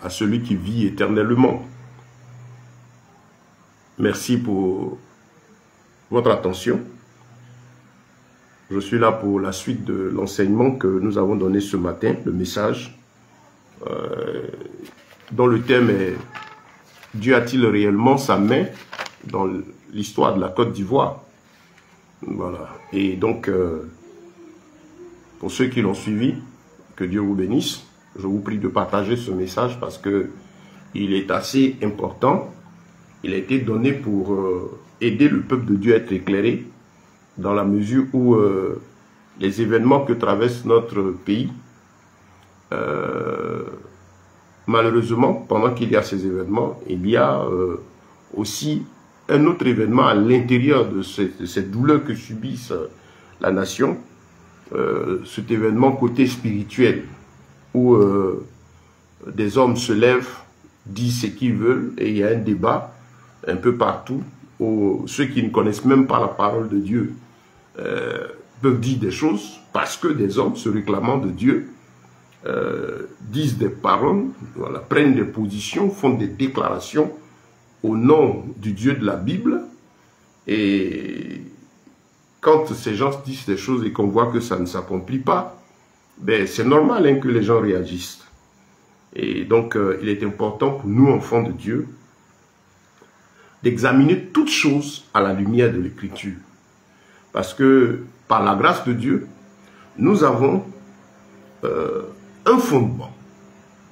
à celui qui vit éternellement. Merci pour votre attention. Je suis là pour la suite de l'enseignement que nous avons donné ce matin, le message, dont le thème est « Dieu a-t-il réellement sa main dans l'histoire de la Côte d'Ivoire ?» Voilà. Et donc, pour ceux qui l'ont suivi, que Dieu vous bénisse. Je vous prie de partager ce message parce que il est assez important. Il a été donné pour aider le peuple de Dieu à être éclairé dans la mesure où les événements que traverse notre pays, malheureusement, pendant qu'il y a ces événements, il y a aussi un autre événement à l'intérieur de cette douleur que subissent la nation, cet événement côté spirituel, où des hommes se lèvent, disent ce qu'ils veulent, et il y a un débat un peu partout, où ceux qui ne connaissent même pas la parole de Dieu peuvent dire des choses, parce que des hommes se réclamant de Dieu disent des paroles, voilà, prennent des positions, font des déclarations au nom du Dieu de la Bible, et quand ces gens disent des choses et qu'on voit que ça ne s'accomplit pas, ben, c'est normal hein, que les gens réagissent. Et donc, il est important pour nous, enfants de Dieu, d'examiner toutes choses à la lumière de l'Écriture. Parce que, par la grâce de Dieu, nous avons un fondement,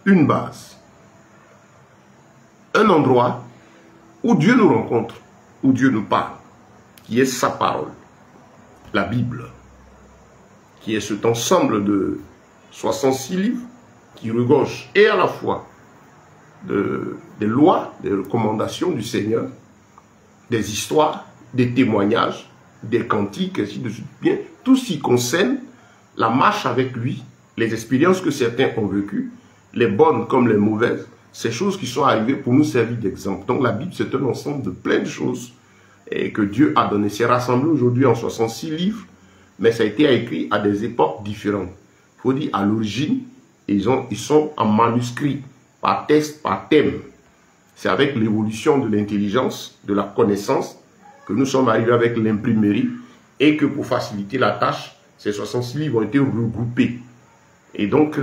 une base, un endroit où Dieu nous rencontre, où Dieu nous parle, qui est sa parole, la Bible, qui est cet ensemble de 66 livres qui regorge et à la fois des lois, des recommandations du Seigneur, des histoires, des témoignages, des cantiques, ainsi de suite. Bien, tout ce qui concerne la marche avec lui, les expériences que certains ont vécues, les bonnes comme les mauvaises, ces choses qui sont arrivées pour nous servir d'exemple. Donc la Bible, c'est un ensemble de plein de choses et que Dieu a donné. C'est rassemblé aujourd'hui en 66 livres, mais ça a été écrit à des époques différentes. Il faut dire, à l'origine, ils sont en manuscrit, par texte, par thème. C'est avec l'évolution de l'intelligence, de la connaissance, que nous sommes arrivés avec l'imprimerie, et que pour faciliter la tâche, ces 66 livres ont été regroupés. Et donc,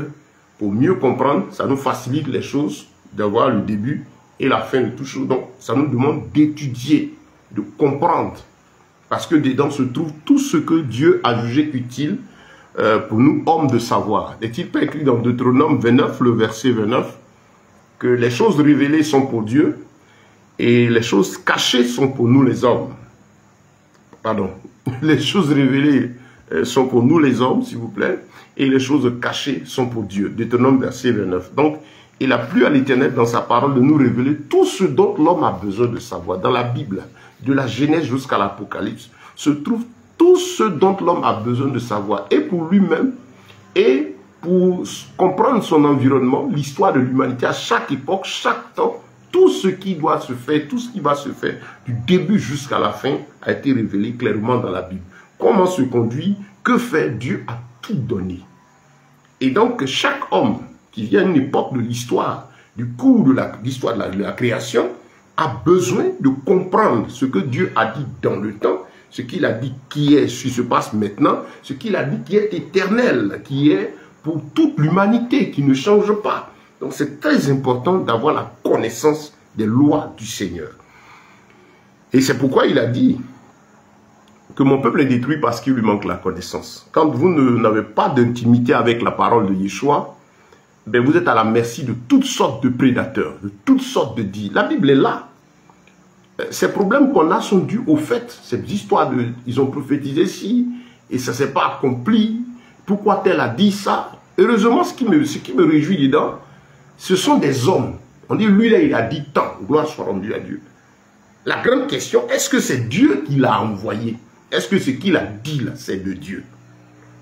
pour mieux comprendre, ça nous facilite les choses, d'avoir le début et la fin de tout chose. Donc, ça nous demande d'étudier, de comprendre. Parce que dedans se trouve tout ce que Dieu a jugé utile pour nous, hommes de savoir. N'est-il pas écrit dans Deutéronome 29, le verset 29, que les choses révélées sont pour Dieu et les choses cachées sont pour nous les hommes. Pardon. Les choses révélées sont pour nous les hommes, s'il vous plaît, et les choses cachées sont pour Dieu. Deutéronome verset 29. Donc, il a plu à l'Éternel dans sa parole de nous révéler tout ce dont l'homme a besoin de savoir. Dans la Bible, de la Genèse jusqu'à l'Apocalypse, se trouve tout ce dont l'homme a besoin de savoir, et pour lui-même, et pour comprendre son environnement, l'histoire de l'humanité à chaque époque, chaque temps, tout ce qui doit se faire, tout ce qui va se faire, du début jusqu'à la fin, a été révélé clairement dans la Bible. Comment se conduit, que fait, Dieu a tout donné. Et donc, chaque homme qui vient à une époque de l'histoire, du cours de l'histoire de la création, a besoin de comprendre ce que Dieu a dit dans le temps, ce qu'il a dit qui est, ce qui se passe maintenant, ce qu'il a dit qui est éternel, qui est pour toute l'humanité, qui ne change pas. Donc c'est très important d'avoir la connaissance des lois du Seigneur. Et c'est pourquoi il a dit que mon peuple est détruit parce qu'il lui manque la connaissance. Quand vous n'avez pas d'intimité avec la parole de Yeshua, ben vous êtes à la merci de toutes sortes de prédateurs, de toutes sortes de dits. La Bible est là. Ces problèmes qu'on a sont dus au fait, cette histoire de, ils ont prophétisé ci, et ça ne s'est pas accompli, pourquoi tel a dit ça. Heureusement, ce qui me réjouit dedans, ce sont des hommes. On dit, lui là, il a dit tant, gloire soit rendue à Dieu. La grande question, est-ce que c'est Dieu qui l'a envoyé? Est-ce que ce qu'il a dit là, c'est de Dieu?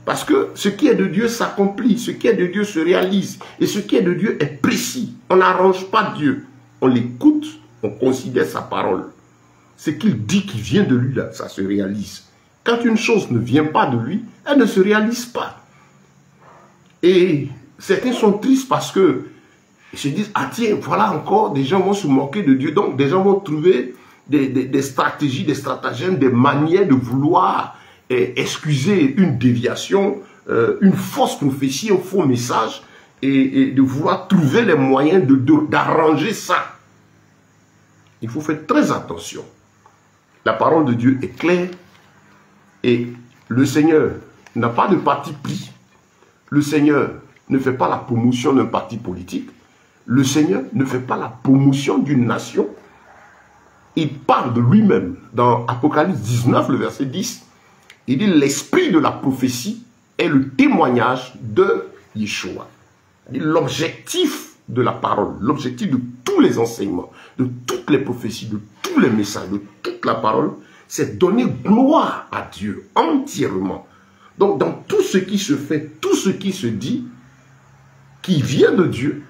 Parce que ce qui est de Dieu s'accomplit, ce qui est de Dieu se réalise, et ce qui est de Dieu est précis. On n'arrange pas Dieu, on l'écoute, on considère sa parole. Ce qu'il dit qui vient de lui, là, ça se réalise. Quand une chose ne vient pas de lui, elle ne se réalise pas. Et certains sont tristes parce que Ils se disent, ah tiens, voilà encore, des gens vont se moquer de Dieu. Donc, des gens vont trouver des stratégies, des stratagèmes, des manières de vouloir excuser une déviation, une fausse prophétie, un faux message, et de vouloir trouver les moyens d'arranger ça. Il faut faire très attention. La parole de Dieu est claire et le Seigneur n'a pas de parti pris. Le Seigneur ne fait pas la promotion d'un parti politique. Le Seigneur ne fait pas la promotion d'une nation. Il parle de lui-même dans Apocalypse 19, le verset 10. Il dit, l'esprit de la prophétie est le témoignage de Yeshua. L'objectif de la parole, l'objectif de tous les enseignements, de toutes les prophéties, de tous les messages, de toute la parole, c'est donner gloire à Dieu entièrement. Donc, dans tout ce qui se fait, tout ce qui se dit, qui vient de Dieu,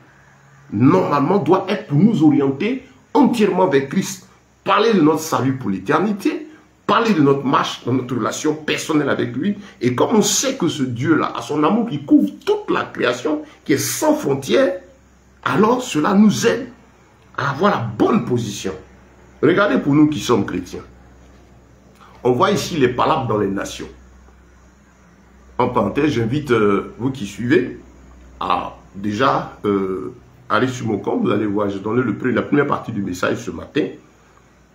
normalement doit être pour nous orienter entièrement vers Christ. Parler de notre salut pour l'éternité, parler de notre marche, de notre relation personnelle avec lui. Et comme on sait que ce Dieu-là a son amour qui couvre toute la création, qui est sans frontières, alors cela nous aide à avoir la bonne position. Regardez pour nous qui sommes chrétiens. On voit ici les palabres dans les nations. En parenthèse, j'invite vous qui suivez à déjà aller sur mon compte. Vous allez voir, j'ai donné la première partie du message ce matin.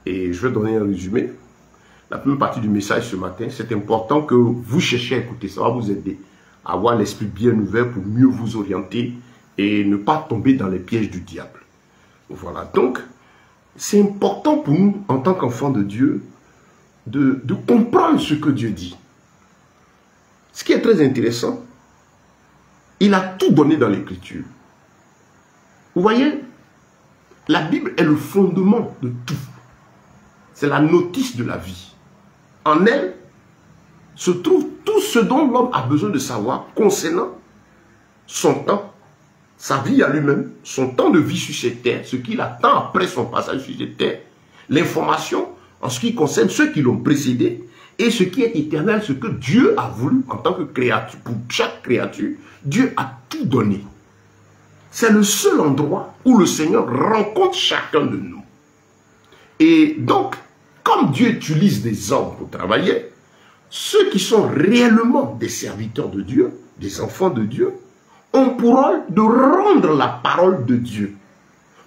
Et je vais donner un résumé. La première partie du message ce matin, c'est important que vous cherchiez à écouter. Ça va vous aider à avoir l'esprit bien ouvert pour mieux vous orienter et ne pas tomber dans les pièges du diable. Voilà. Donc, c'est important pour nous, en tant qu'enfants de Dieu, de comprendre ce que Dieu dit. Ce qui est très intéressant, il a tout donné dans l'Écriture. Vous voyez, la Bible est le fondement de tout. C'est la notice de la vie. En elle se trouve tout ce dont l'homme a besoin de savoir concernant son temps, sa vie à lui-même, son temps de vie sur cette terre, ce qu'il attend après son passage sur cette terre, l'information en ce qui concerne ceux qui l'ont précédé et ce qui est éternel, ce que Dieu a voulu en tant que créature. Pour chaque créature, Dieu a tout donné. C'est le seul endroit où le Seigneur rencontre chacun de nous. Et donc, comme Dieu utilise des hommes pour travailler, ceux qui sont réellement des serviteurs de Dieu, des enfants de Dieu, ont pour rôle de rendre la parole de Dieu.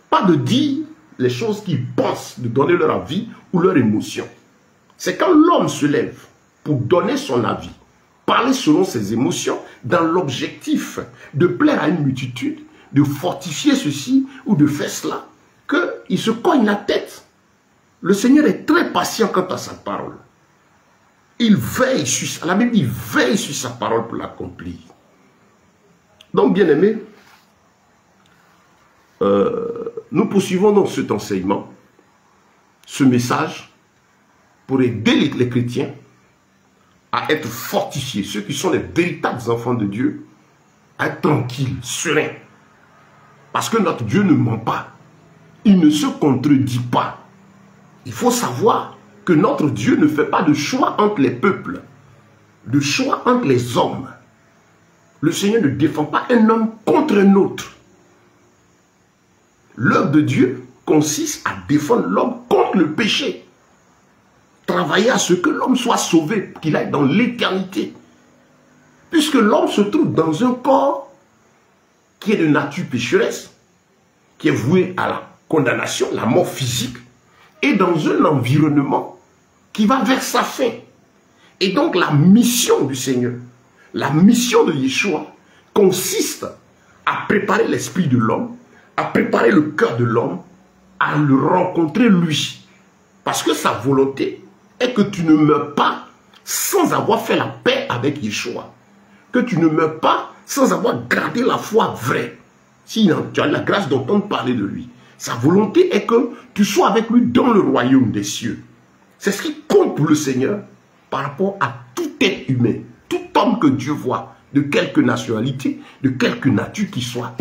Pas de dire les choses qu'ils pensent, de donner leur avis ou leur émotion. C'est quand l'homme se lève pour donner son avis, parler selon ses émotions, dans l'objectif de plaire à une multitude, de fortifier ceci ou de faire cela, qu'il se cogne la tête. Le Seigneur est très patient quant à sa parole. Il veille sur, la Bible dit, veille sur sa parole pour l'accomplir. Donc, bien aimés, nous poursuivons donc cet enseignement, ce message, pour aider les chrétiens à être fortifiés, ceux qui sont les véritables enfants de Dieu, à être tranquilles, sereins. Parce que notre Dieu ne ment pas. Il ne se contredit pas. Il faut savoir que notre Dieu ne fait pas de choix entre les peuples, de choix entre les hommes. Le Seigneur ne défend pas un homme contre un autre. L'œuvre de Dieu consiste à défendre l'homme contre le péché. Travailler à ce que l'homme soit sauvé, qu'il aille dans l'éternité. Puisque l'homme se trouve dans un corps qui est de nature pécheresse, qui est voué à la condamnation, la mort physique, et dans un environnement qui va vers sa fin. Et donc la mission du Seigneur, la mission de Yeshua, consiste à préparer l'esprit de l'homme, à préparer le cœur de l'homme, à le rencontrer lui. Parce que sa volonté est que tu ne meurs pas sans avoir fait la paix avec Yeshua. Que tu ne meurs pas sans avoir gardé la foi vraie. Si tu as la grâce d'entendre parler de lui. Sa volonté est que tu sois avec lui dans le royaume des cieux. C'est ce qui compte pour le Seigneur par rapport à tout être humain, tout homme que Dieu voit, de quelque nationalité, de quelque nature qu'il soit,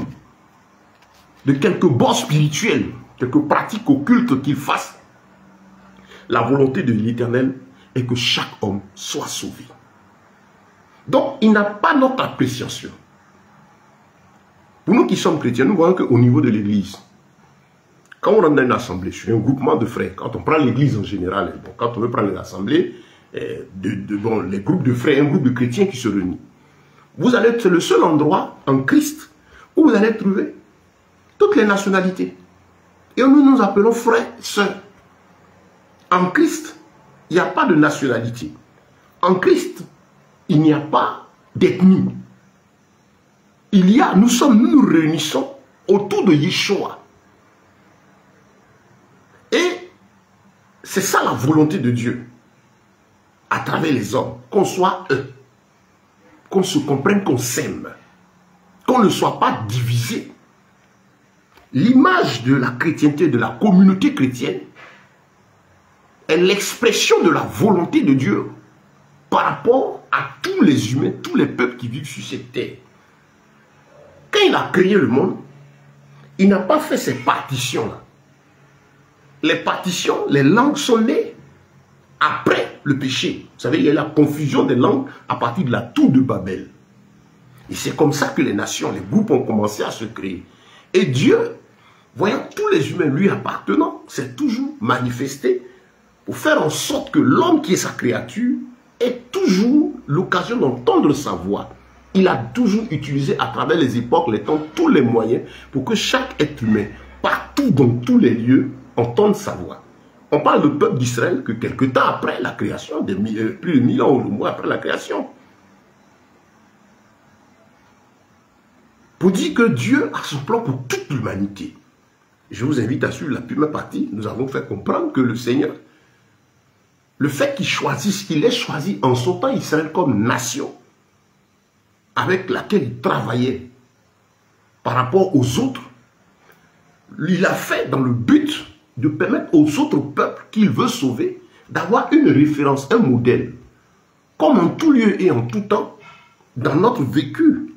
de quelque bord spirituel, quelque pratique occulte qu'il fasse. La volonté de l'Éternel est que chaque homme soit sauvé. Donc, il n'a pas notre appréciation. Pour nous qui sommes chrétiens, nous voyons qu'au niveau de l'église, quand on rentre dans une assemblée, sur un groupement de frères, quand on prend l'église en général, bon, quand on veut prendre l'assemblée, les groupes de frères, un groupe de chrétiens qui se réunit, vous allez être le seul endroit en Christ où vous allez trouver toutes les nationalités. Et nous nous appelons frères, sœurs. En Christ, il n'y a pas de nationalité. En Christ, il n'y a pas d'ethnie. Nous nous réunissons autour de Yeshua. Et c'est ça la volonté de Dieu. À travers les hommes, qu'on soit eux. Qu'on se comprenne, qu'on s'aime. Qu'on ne soit pas divisé. L'image de la chrétienté, de la communauté chrétienne, est l'expression de la volonté de Dieu par rapport à tous les humains, tous les peuples qui vivent sur cette terre. Quand il a créé le monde, il n'a pas fait ces partitions-là. Les partitions, les langues sont nées après le péché. Vous savez, il y a eu la confusion des langues à partir de la tour de Babel. Et c'est comme ça que les nations, les groupes ont commencé à se créer. Et Dieu, voyant tous les humains lui appartenant, s'est toujours manifesté pour faire en sorte que l'homme qui est sa créature ait toujours l'occasion d'entendre sa voix. Il a toujours utilisé à travers les époques, les temps, tous les moyens pour que chaque être humain, partout dans tous les lieux, entende sa voix. On parle du peuple d'Israël que quelque temps après la création, plus de 1000 ans ou moins après la création. Pour dire que Dieu a son plan pour toute l'humanité. Je vous invite à suivre la première partie. Nous avons fait comprendre que le Seigneur, le fait qu'il choisisse, qu'il ait choisi en son temps Israël comme nation, avec laquelle il travaillait par rapport aux autres, il l'a fait dans le but de permettre aux autres peuples qu'il veut sauver d'avoir une référence, un modèle. Comme en tout lieu et en tout temps, dans notre vécu,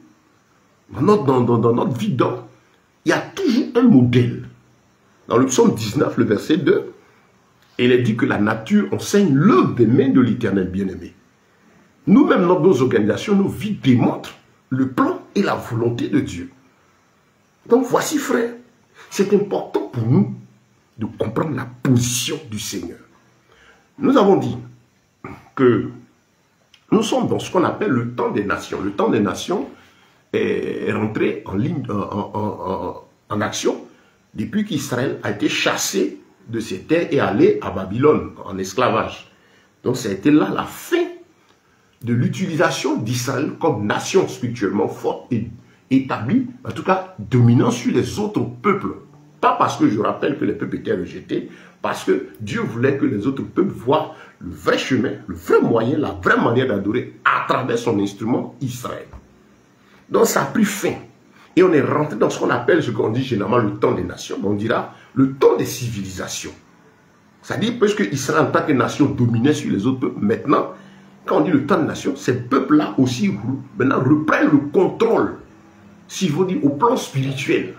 dans notre vie d'homme, il y a toujours un modèle. Dans le psaume 19, le verset 2, il est dit que la nature enseigne l'œuvre des mains de l'Éternel bien-aimé. Nous-mêmes, dans nos organisations, nos vies démontrent le plan et la volonté de Dieu. Donc voici, frère, c'est important pour nous de comprendre la position du Seigneur. Nous avons dit que nous sommes dans ce qu'on appelle le temps des nations. Le temps des nations est rentré en action depuis qu'Israël a été chassé de ses terres et allé à Babylone en esclavage. Donc ça a été là la fin de l'utilisation d'Israël comme nation spirituellement forte et établie, en tout cas dominant sur les autres peuples. Pas parce que je rappelle que les peuples étaient rejetés, parce que Dieu voulait que les autres peuples voient le vrai chemin, le vrai moyen, la vraie manière d'adorer à travers son instrument Israël. Donc ça a pris fin. Et on est rentré dans ce qu'on appelle, ce qu'on dit généralement le temps des nations. On dira le temps des civilisations. C'est-à-dire, parce que Israël en tant que nation dominait sur les autres peuples, maintenant, quand on dit le temps des nations, ces peuples-là aussi maintenant reprennent le contrôle, si vous dites, au plan spirituel.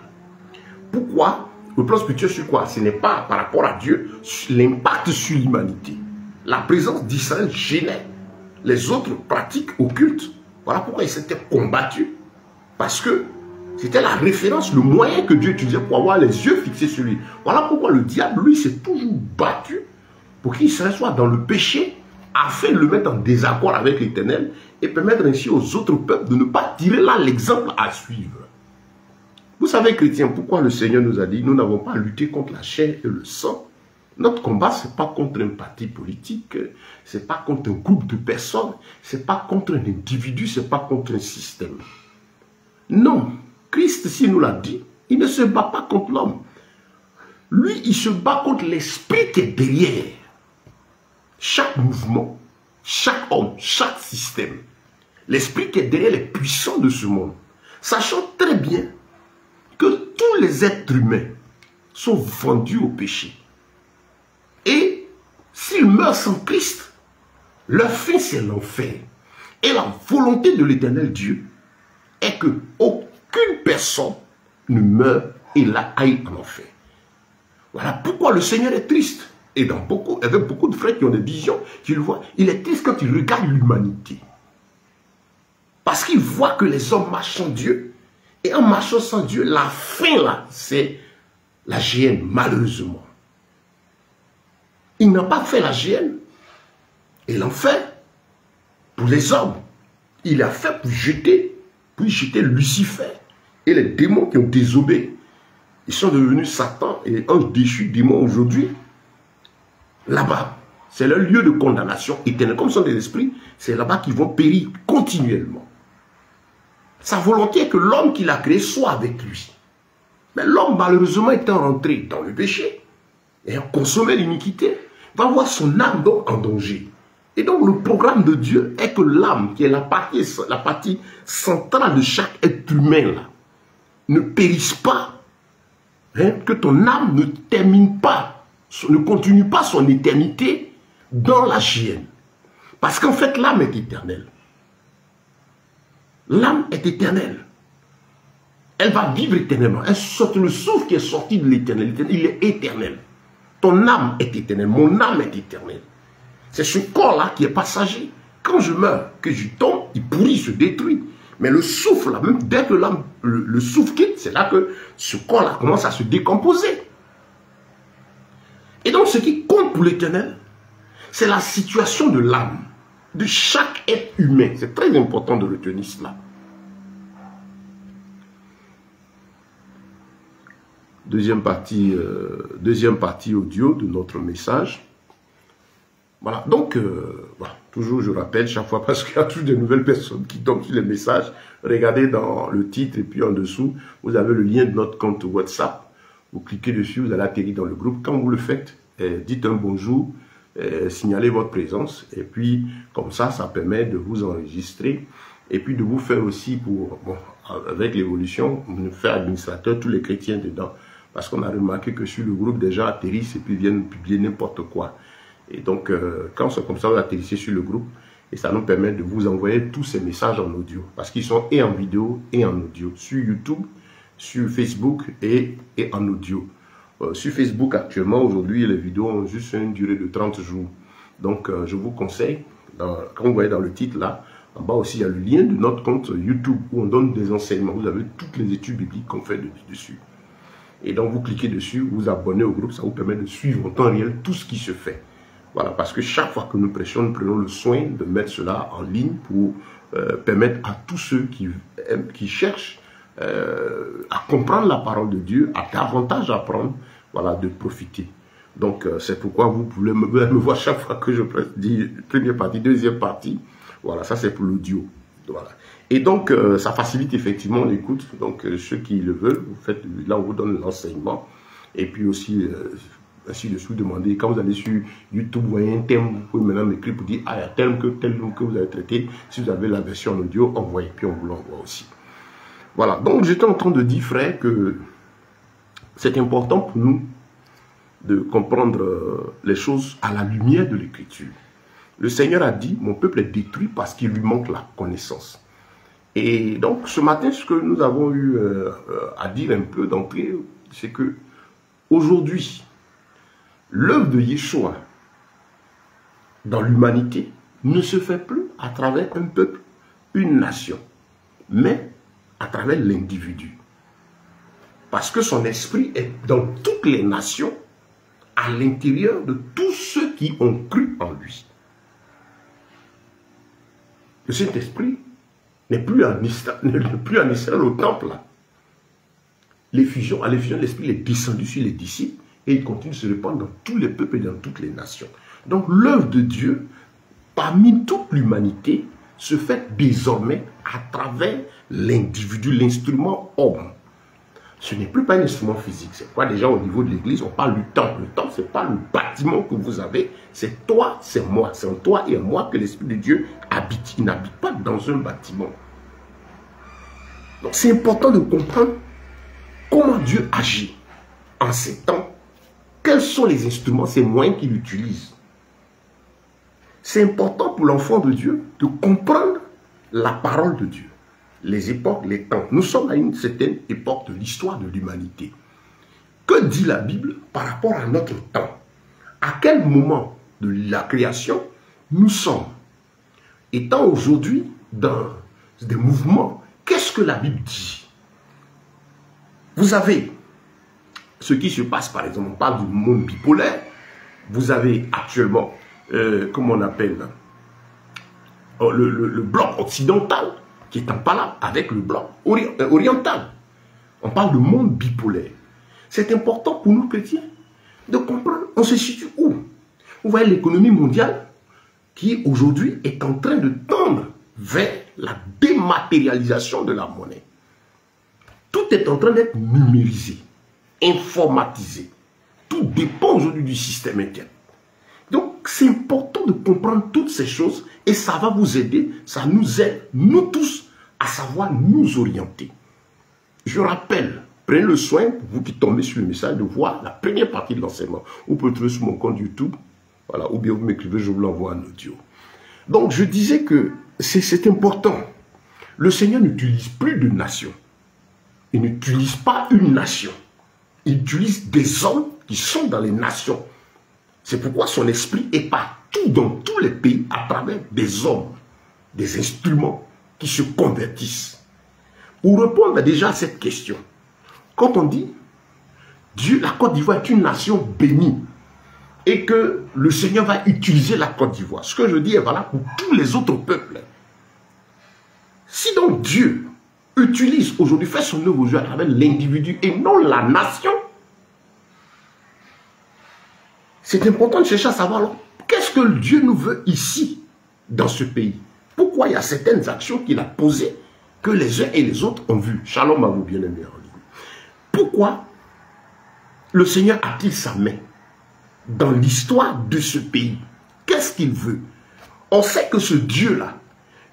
Pourquoi? Le plan spirituel sur quoi? Ce n'est pas par rapport à Dieu, l'impact sur l'humanité. La présence d'Israël gênait les autres pratiques occultes. Voilà pourquoi ils s'étaient combattus. Parce que c'était la référence, le moyen que Dieu utilisait pour avoir les yeux fixés sur lui. Voilà pourquoi le diable, lui, s'est toujours battu pour qu'Israël soit dans le péché, afin de le mettre en désaccord avec l'Éternel et permettre ainsi aux autres peuples de ne pas tirer là l'exemple à suivre. Vous savez, chrétiens, pourquoi le Seigneur nous a dit nous n'avons pas à lutter contre la chair et le sang. Notre combat, ce n'est pas contre un parti politique, ce n'est pas contre un groupe de personnes, ce n'est pas contre un individu, ce n'est pas contre un système. Non, Christ, s'il nous l'a dit, il ne se bat pas contre l'homme. Lui, il se bat contre l'esprit qui est derrière chaque mouvement, chaque homme, chaque système. L'esprit qui est derrière les puissants de ce monde. Sachant très bien que tous les êtres humains sont vendus au péché. Et s'ils meurent sans Christ, leur fin c'est l'enfer. Et la volonté de l'Éternel Dieu est que aucune personne ne meure et la aille en enfer. Voilà pourquoi le Seigneur est triste. Et avec beaucoup de frères qui ont des visions, qui le voient, il est triste quand il regarde l'humanité. Parce qu'il voit que les hommes marchent sans Dieu Et en marchant sans Dieu, la fin là, c'est la GN, malheureusement. Il n'a pas fait la GN. Il en fait pour les hommes. Il a fait pour jeter Lucifer et les démons qui ont désobéi. Ils sont devenus Satan et anges déchus, démons aujourd'hui. Là-bas, c'est leur lieu de condamnation éternelle. Comme sont des esprits, c'est là-bas qu'ils vont périr continuellement. Sa volonté est que l'homme qu'il a créé soit avec lui. Mais l'homme, malheureusement, étant rentré dans le péché et a consommé l'iniquité, va voir son âme donc en danger. Et donc le programme de Dieu est que l'âme, qui est la partie centrale de chaque être humain, là, ne périsse pas. Hein, que ton âme ne termine pas, ne continue pas son éternité dans la GN. Parce qu'en fait, l'âme est éternelle. L'âme est éternelle. Elle va vivre éternellement. Le souffle qui est sorti de l'éternel, il est éternel. Ton âme est éternelle. Mon âme est éternelle. C'est ce corps-là qui est passager. Quand je meurs, que je tombe, il pourrit, il se détruit. Mais le souffle, là, même dès que l'âme, le souffle quitte, c'est là que ce corps-là commence à se décomposer. Et donc, ce qui compte pour l'éternel, c'est la situation de l'âme, de chaque être humain. C'est très important de retenir cela. Deuxième partie audio de notre message. Voilà, donc, voilà, toujours je rappelle chaque fois, parce qu'il y a toujours de nouvelles personnes qui tombent sur les messages. Regardez dans le titre et puis en dessous, vous avez le lien de notre compte WhatsApp. Vous cliquez dessus, vous allez atterrir dans le groupe. Quand vous le faites, dites un bonjour, signalez votre présence. Et puis, comme ça, ça permet de vous enregistrer. Et puis de vous faire aussi, avec l'évolution, nous faire administrateur tous les chrétiens dedans. Parce qu'on a remarqué que sur le groupe, des gens atterrissent et puis viennent publier n'importe quoi. Et donc, quand c'est comme ça, vous atterrissez sur le groupe et ça nous permet de vous envoyer tous ces messages en audio. Parce qu'ils sont et en vidéo et en audio. Sur YouTube, sur Facebook et en audio. Sur Facebook, actuellement, aujourd'hui, les vidéos ont juste une durée de 30 jours. Donc, je vous conseille, quand vous voyez dans le titre là, en bas aussi, il y a le lien de notre compte YouTube où on donne des enseignements. Vous avez toutes les études bibliques qu'on fait dessus. Et donc, vous cliquez dessus, vous vous abonnez au groupe, ça vous permet de suivre en temps réel tout ce qui se fait. Voilà, parce que chaque fois que nous prêchons, nous prenons le soin de mettre cela en ligne pour permettre à tous ceux qui cherchent à comprendre la parole de Dieu, à davantage apprendre, voilà, de profiter. Donc, c'est pourquoi vous pouvez me voir chaque fois que je dis première partie, deuxième partie. Voilà, ça c'est pour l'audio. Voilà. Et donc, ça facilite effectivement l'écoute. Donc, ceux qui le veulent, vous faites, là on vous donne l'enseignement. Et puis aussi, ainsi de suite, demandez, quand vous allez sur YouTube, vous voyez un thème, vous pouvez maintenant m'écrire pour dire, ah, il y a tel que vous avez traité. Si vous avez la version audio, envoyez, puis on vous l'envoie aussi. Voilà, donc j'étais en train de dire, frère, que c'est important pour nous de comprendre les choses à la lumière de l'Écriture. Le Seigneur a dit, mon peuple est détruit parce qu'il lui manque la connaissance. Et donc, ce matin, ce que nous avons eu à dire un peu d'entrée, c'est que aujourd'hui, l'œuvre de Yeshua dans l'humanité ne se fait plus à travers un peuple, une nation, mais à travers l'individu. Parce que son esprit est dans toutes les nations, à l'intérieur de tous ceux qui ont cru en lui. Le Saint-Esprit n'est plus en Israël au temple. À l'effusion de l'Esprit est descendu sur les disciples et il continue de se répandre dans tous les peuples et dans toutes les nations. Donc l'œuvre de Dieu, parmi toute l'humanité, se fait désormais à travers l'individu, l'instrument homme. Ce n'est plus pas un instrument physique. C'est quoi déjà au niveau de l'église, on parle du temple. Le temple, ce n'est pas le bâtiment que vous avez. C'est toi, c'est moi. C'est en toi et en moi que l'Esprit de Dieu habite. Il n'habite pas dans un bâtiment. Donc c'est important de comprendre comment Dieu agit en ces temps. Quels sont les instruments, ces moyens qu'il utilise. C'est important pour l'enfant de Dieu de comprendre la parole de Dieu. Les époques, les temps. Nous sommes à une certaine époque de l'histoire de l'humanité. Que dit la Bible par rapport à notre temps? À quel moment de la création nous sommes? Étant aujourd'hui dans des mouvements, qu'est-ce que la Bible dit? Vous avez ce qui se passe, par exemple, on parle du monde bipolaire. Vous avez actuellement, comment on appelle, le bloc occidental qui est en palabre avec le bloc oriental. On parle de monde bipolaire. C'est important pour nous chrétiens de comprendre, on se situe où? Vous voyez l'économie mondiale qui aujourd'hui est en train de tendre vers la dématérialisation de la monnaie. Tout est en train d'être numérisé, informatisé. Tout dépend aujourd'hui du système interne. Donc, c'est important de comprendre toutes ces choses et ça va vous aider, ça nous aide, nous tous, à savoir nous orienter. Je rappelle, prenez le soin, vous qui tombez sur le message, de voir la première partie de l'enseignement. Vous pouvez le trouver sur mon compte YouTube, voilà, ou bien vous m'écrivez, je vous l'envoie en audio. Donc, je disais que c'est important. Le Seigneur n'utilise plus de nation. Il n'utilise pas une nation. Il utilise des hommes qui sont dans les nations. C'est pourquoi son esprit est partout dans tous les pays à travers des hommes, des instruments qui se convertissent. Pour répondre déjà à cette question, quand on dit Dieu, la Côte d'Ivoire est une nation bénie et que le Seigneur va utiliser la Côte d'Ivoire, ce que je dis est valable pour tous les autres peuples. Si donc Dieu utilise aujourd'hui, fait son œuvre aujourd'hui à travers l'individu et non la nation, c'est important de chercher à savoir qu'est-ce que Dieu nous veut ici, dans ce pays. Pourquoi il y a certaines actions qu'il a posées que les uns et les autres ont vues. Shalom à vous, bien-aimés en ligne. Pourquoi le Seigneur a-t-il sa main dans l'histoire de ce pays? Qu'est-ce qu'il veut? On sait que ce Dieu-là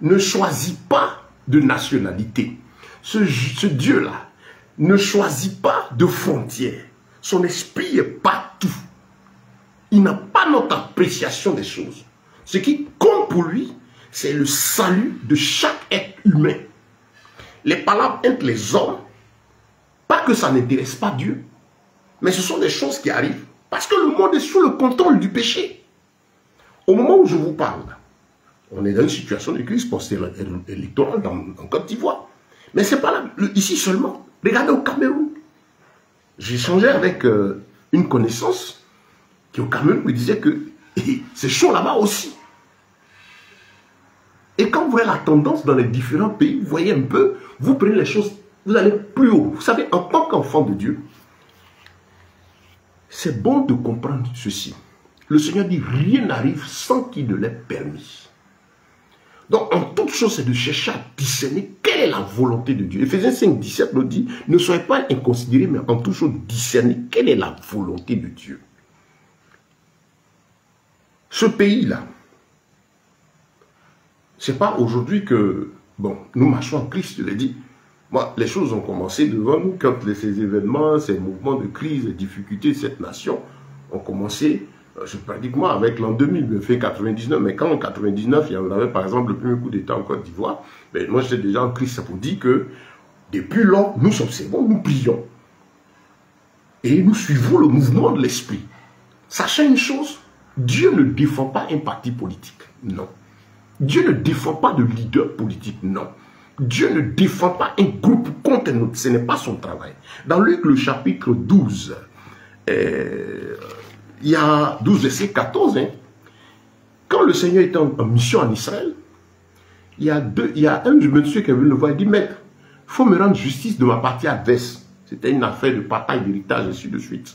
ne choisit pas de nationalité. Ce Dieu-là ne choisit pas de frontières. Son esprit est partout. Il n'a pas notre appréciation des choses. Ce qui compte pour lui, c'est le salut de chaque être humain. Les palabres entre les hommes, pas que ça n'intéresse pas Dieu, mais ce sont des choses qui arrivent parce que le monde est sous le contrôle du péché. Au moment où je vous parle, on est dans une situation de crise post-électorale en Côte d'Ivoire. Mais ce n'est pas là, ici seulement. Regardez au Cameroun. J'ai échangé avec une connaissance qui au Cameroun me disait que c'est chaud là-bas aussi. Et quand vous voyez la tendance dans les différents pays, vous voyez un peu, vous prenez les choses, vous allez plus haut. Vous savez, en tant qu'enfant de Dieu, c'est bon de comprendre ceci. Le Seigneur dit, rien n'arrive sans qu'il ne l'ait permis. Donc, en toute chose, c'est de chercher à discerner quelle est la volonté de Dieu. Éphésiens 5, 17 nous dit, ne soyez pas inconsidérés, mais en toute chose, discerner quelle est la volonté de Dieu. Ce pays-là, c'est pas aujourd'hui que, bon, nous marchons en Christ, je l'ai dit. Moi, les choses ont commencé devant nous quand ces événements, ces mouvements de crise, les difficultés de cette nation ont commencé, pratiquement avec l'an 2000, le fait 99, mais quand en 99, il y avait par exemple le premier coup d'État en Côte d'Ivoire, ben, moi j'étais déjà en Christ, ça vous dit que depuis lors, nous observons, nous prions. Et nous suivons le mouvement de l'esprit. Sachez une chose, Dieu ne défend pas un parti politique, non. Dieu ne défend pas de leader politique, non. Dieu ne défend pas un groupe contre un autre, ce n'est pas son travail. Dans Luc, le chapitre 12, il y a 12 verset 14, hein, quand le Seigneur était en mission en Israël, il y a un monsieur qui est venu le voir et dit, maître, il faut me rendre justice de ma partie adverse. C'était une affaire de partage, d'héritage, ainsi de suite.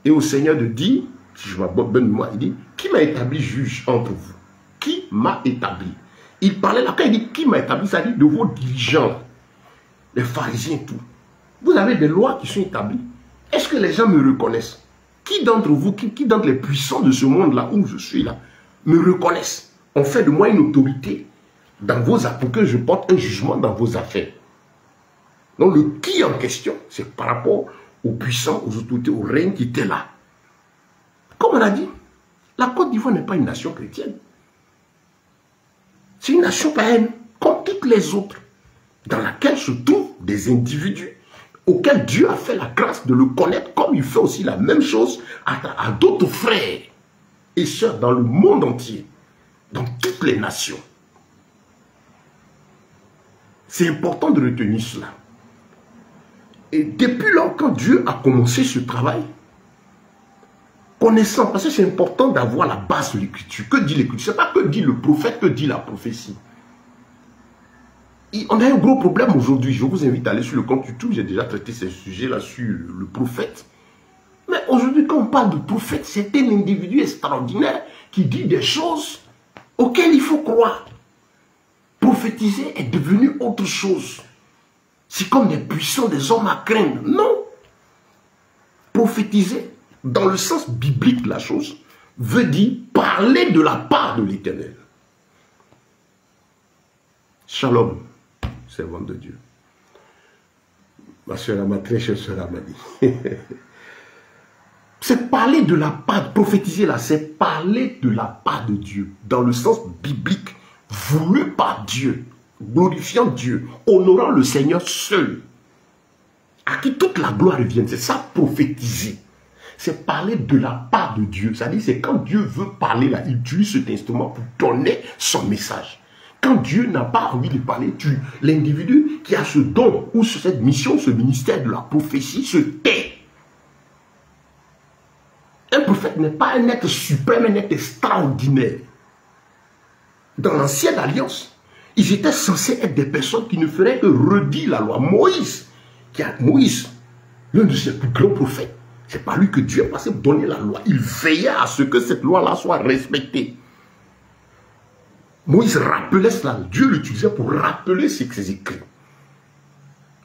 Et au Seigneur de dire, si je m'abonne bonne mémoire, il dit, qui m'a établi juge entre vous? Qui m'a établi? Il parlait là, quand il dit qui m'a établi, ça dit de vos dirigeants, les pharisiens et tout. Vous avez des lois qui sont établies. Est-ce que les gens me reconnaissent? Qui d'entre vous, qui d'entre les puissants de ce monde-là où je suis là, me reconnaissent? On fait de moi une autorité dans vos affaires, pour que je porte un jugement dans vos affaires. Donc le qui en question, c'est par rapport aux puissants, aux autorités, aux règnes qui étaient là. Comme on a dit, la Côte d'Ivoire n'est pas une nation chrétienne. C'est une nation païenne, comme toutes les autres, dans laquelle se trouvent des individus auxquels Dieu a fait la grâce de le connaître, comme il fait aussi la même chose à d'autres frères et sœurs dans le monde entier, dans toutes les nations. C'est important de retenir cela. Et depuis lors, quand Dieu a commencé ce travail, connaissant, parce que c'est important d'avoir la base de l'écriture. Que dit l'écriture? Ce n'est pas que dit le prophète, que dit la prophétie. On a un gros problème aujourd'hui. Je vous invite à aller sur le compte YouTube. J'ai déjà traité ces sujets-là sur le prophète. Mais aujourd'hui, quand on parle de prophète, c'est un individu extraordinaire qui dit des choses auxquelles il faut croire. Prophétiser est devenu autre chose. C'est comme des puissants, des hommes à craindre. Non. Prophétiser, dans le sens biblique de la chose, veut dire parler de la part de l'Éternel. Shalom, servant de Dieu. Ma soeur, ma très chère soeur Amadi. C'est parler de la part, prophétiser là, c'est parler de la part de Dieu, dans le sens biblique, voulu par Dieu, glorifiant Dieu, honorant le Seigneur seul, à qui toute la gloire revient. C'est ça, prophétiser. C'est parler de la part de Dieu. C'est-à-dire, c'est quand Dieu veut parler, là, il utilise cet instrument pour donner son message. Quand Dieu n'a pas envie de parler, l'individu qui a ce don, ou cette mission, ce ministère de la prophétie, se tait. Un prophète n'est pas un être suprême, un être extraordinaire. Dans l'ancienne alliance, ils étaient censés être des personnes qui ne feraient que redire la loi. Moïse, l'un de ses plus grands prophètes, c'est par lui que Dieu est passé pour donner la loi. Il veillait à ce que cette loi-là soit respectée. Moïse rappelait cela. Dieu l'utilisait pour rappeler ses écrits.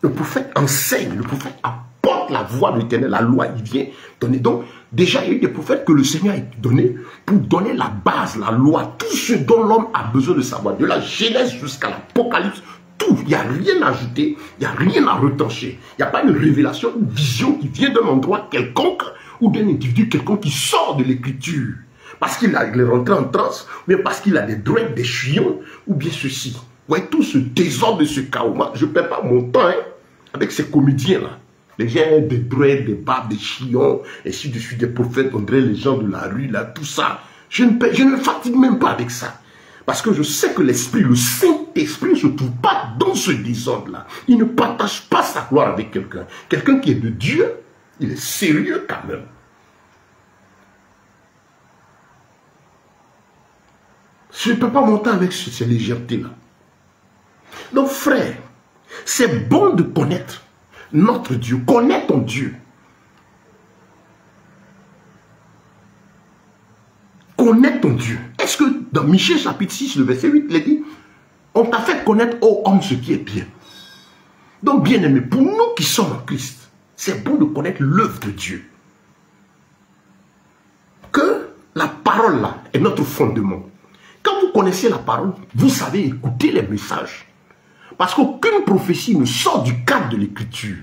Le prophète enseigne, le prophète apporte la voix de l'Éternel, la loi, il vient donner. Donc, déjà, il y a eu des prophètes que le Seigneur a donné pour donner la base, la loi, tout ce dont l'homme a besoin de savoir. De la Genèse jusqu'à l'Apocalypse, tout. Il n'y a rien à ajouter, il n'y a rien à retrancher. Il n'y a pas une révélation, une vision qui vient d'un endroit quelconque ou d'un individu quelconque qui sort de l'écriture. Parce qu'il est rentré en transe, ou bien parce qu'il a des droits, des chions, ou bien ceci. Vous voyez, tout ce désordre, ce chaos. Moi, je ne perds pas mon temps avec ces comédiens-là. Les gens ont des droits, des barbes, des chions, et si je suis des prophètes, on dirait les gens de la rue, là, tout ça. Je ne fatigue même pas avec ça. Parce que je sais que l'esprit, le Saint-Esprit ne se trouve pas dans ce désordre-là. Il ne partage pas sa gloire avec quelqu'un. Quelqu'un qui est de Dieu, il est sérieux quand même. Je ne peux pas monter avec ces légèretés-là. Donc frère, c'est bon de connaître notre Dieu. Connais ton Dieu. Connais ton Dieu. Est-ce que dans Michée chapitre 6, le verset 8, il est dit, on t'a fait connaître, ô homme, ce qui est bien. Donc bien aimé, pour nous qui sommes en Christ, c'est bon de connaître l'œuvre de Dieu. Que la parole là est notre fondement. Quand vous connaissez la parole, vous savez écouter les messages. Parce qu'aucune prophétie ne sort du cadre de l'écriture.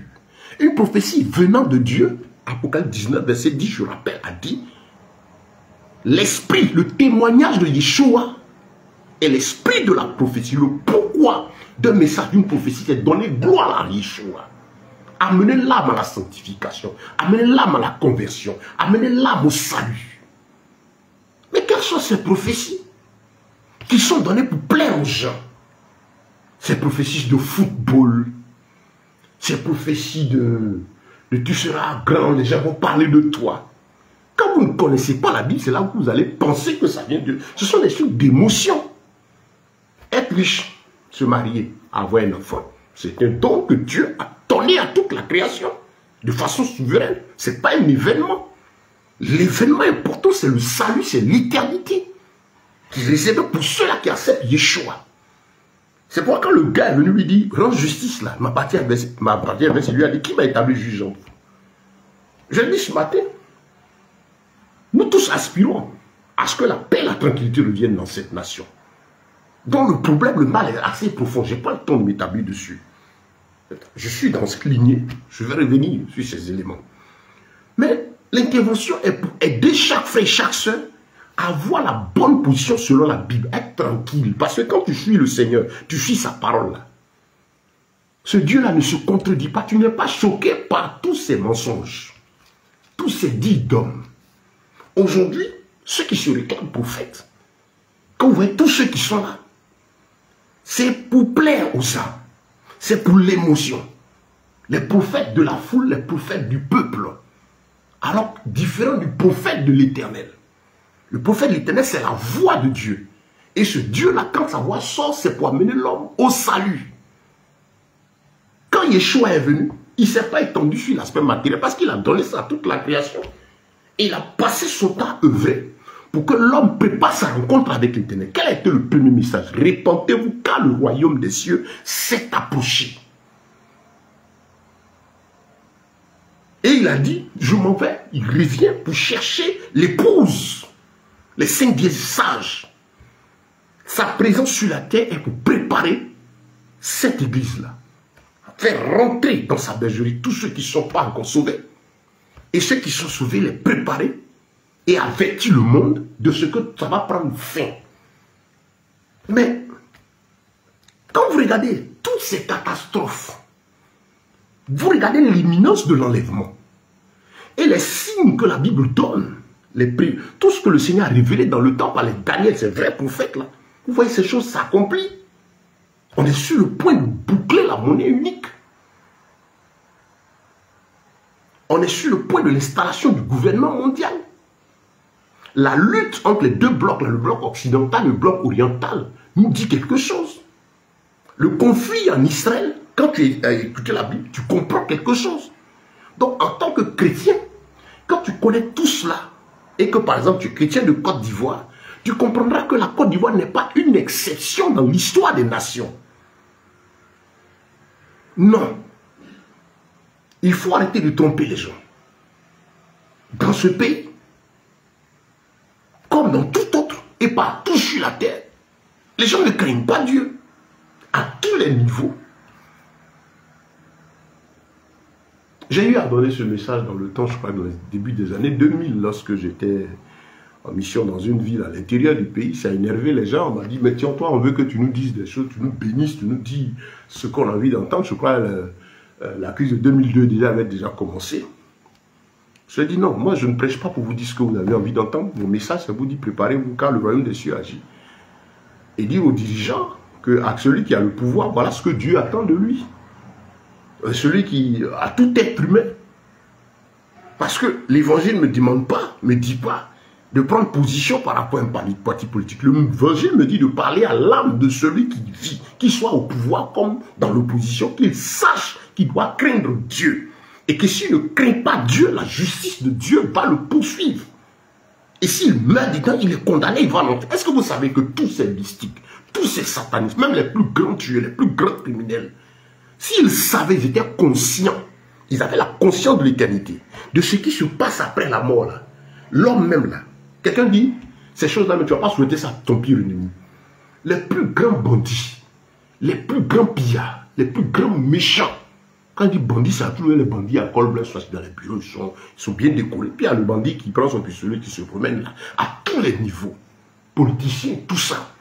Une prophétie venant de Dieu, Apocalypse 19, verset 10, je rappelle, a dit, l'esprit, le témoignage de Yeshua est l'esprit de la prophétie. Le pourquoi d'un message, d'une prophétie, c'est donner gloire à Yeshua. Amener l'âme à la sanctification, amener l'âme à la conversion, amener l'âme au salut. Mais quelles sont ces prophéties qui sont données pour plaire aux gens? Ces prophéties de football, ces prophéties de tu seras grand, les gens vont parler de toi. Quand vous ne connaissez pas la Bible, c'est là où vous allez penser que ça vient de Dieu. Ce sont des trucs d'émotion. Être riche, se marier, avoir un enfant, c'est un don que Dieu a donné à toute la création, de façon souveraine. Ce n'est pas un événement. L'événement important, c'est le salut, c'est l'éternité, qui est réservé pour ceux-là qui acceptent Yeshua. C'est pourquoi quand le gars est venu lui dire, rends justice là, ma partie avec lui a dit, qui m'a établi juge en vous? Je dis ce matin, nous tous aspirons à ce que la paix et la tranquillité reviennent dans cette nation. Donc le problème, le mal est assez profond. Je n'ai pas le temps de m'établir dessus. Je suis dans cette lignée. Je vais revenir sur ces éléments. Mais l'intervention est pour aider chaque frère et chaque soeur à avoir la bonne position selon la Bible. Être tranquille. Parce que quand tu suis le Seigneur, tu suis sa parole là. Ce Dieu-là ne se contredit pas. Tu n'es pas choqué par tous ces mensonges. Tous ces dits d'hommes. Aujourd'hui, ceux qui se réclament prophètes, quand vous voyez tous ceux qui sont là, c'est pour plaire aux âmes. C'est pour l'émotion. Les prophètes de la foule, les prophètes du peuple. Alors, différent du prophète de l'Éternel. Le prophète de l'Éternel, c'est la voix de Dieu. Et ce Dieu-là, quand sa voix sort, c'est pour amener l'homme au salut. Quand Yeshua est venu, il ne s'est pas étendu sur l'aspect matériel parce qu'il a donné ça à toute la création. Et il a passé son temps à œuvrer pour que l'homme prépare sa rencontre avec l'Éternel. Quel a été le premier message? Répentez-vous car le royaume des cieux s'est approché. Et il a dit, je m'en vais, il revient pour chercher l'épouse, les 5 vieilles sages. Sa présence sur la terre est pour préparer cette église-là. Faire rentrer dans sa bergerie tous ceux qui ne sont pas encore sauvés. Et ceux qui sont sauvés, les préparer et avertir le monde de ce que ça va prendre fin. Mais, quand vous regardez toutes ces catastrophes, vous regardez l'imminence de l'enlèvement et les signes que la Bible donne, tout ce que le Seigneur a révélé dans le temps par les Daniel, ces vrais prophètes là, vous voyez ces choses s'accomplissent. On est sur le point de boucler la monnaie unique. On est sur le point de l'installation du gouvernement mondial. La lutte entre les deux blocs, le bloc occidental et le bloc oriental, nous dit quelque chose. Le conflit en Israël, quand tu as écouté la Bible, tu comprends quelque chose. Donc, en tant que chrétien, quand tu connais tout cela, et que par exemple tu es chrétien de Côte d'Ivoire, tu comprendras que la Côte d'Ivoire n'est pas une exception dans l'histoire des nations. Non. Il faut arrêter de tromper les gens. Dans ce pays, comme dans tout autre, et partout sur la terre, les gens ne craignent pas Dieu. À tous les niveaux. J'ai eu à donner ce message dans le temps, je crois, dans le début des années 2000, lorsque j'étais en mission dans une ville à l'intérieur du pays. Ça a énervé les gens. On m'a dit, mais tiens, toi, on veut que tu nous dises des choses, tu nous bénisses, tu nous dis ce qu'on a envie d'entendre. Je crois que la crise de 2002 déjà avait déjà commencé. Je lui ai dit, non, moi, je ne prêche pas pour vous dire ce que vous avez envie d'entendre. Mon message, c'est vous dire, préparez-vous car le royaume des cieux agit. Et dire aux dirigeants, à celui qui a le pouvoir, voilà ce que Dieu attend de lui. Celui qui a tout être humain. Parce que l'évangile ne me demande pas, me dit pas de prendre position par rapport à un parti politique. L'évangile me dit de parler à l'âme de celui qui vit, qu'il soit au pouvoir comme dans l'opposition, qu'il sache qu'il doit craindre Dieu. Et que s'il ne craint pas Dieu, la justice de Dieu va le poursuivre. Et s'il meurt dedans, il est condamné, il va l'enfer. Est-ce que vous savez que tous ces mystiques, tous ces satanistes, même les plus grands tueurs, les plus grands criminels, s'ils savaient, ils étaient conscients, ils avaient la conscience de l'éternité, de ce qui se passe après la mort, là. L'homme même, là. Quelqu'un dit, ces choses-là, mais tu ne vas pas souhaiter ça à ton pire ennemi. Les plus grands bandits, les plus grands pillards, les plus grands méchants, quand il dit bandit, ça a toujours les bandits à col blanc, soit dans les bureaux, ils sont bien décorés. Puis il y a le bandit qui prend son pistolet, qui se promène là, à tous les niveaux. Politiciens, tout ça.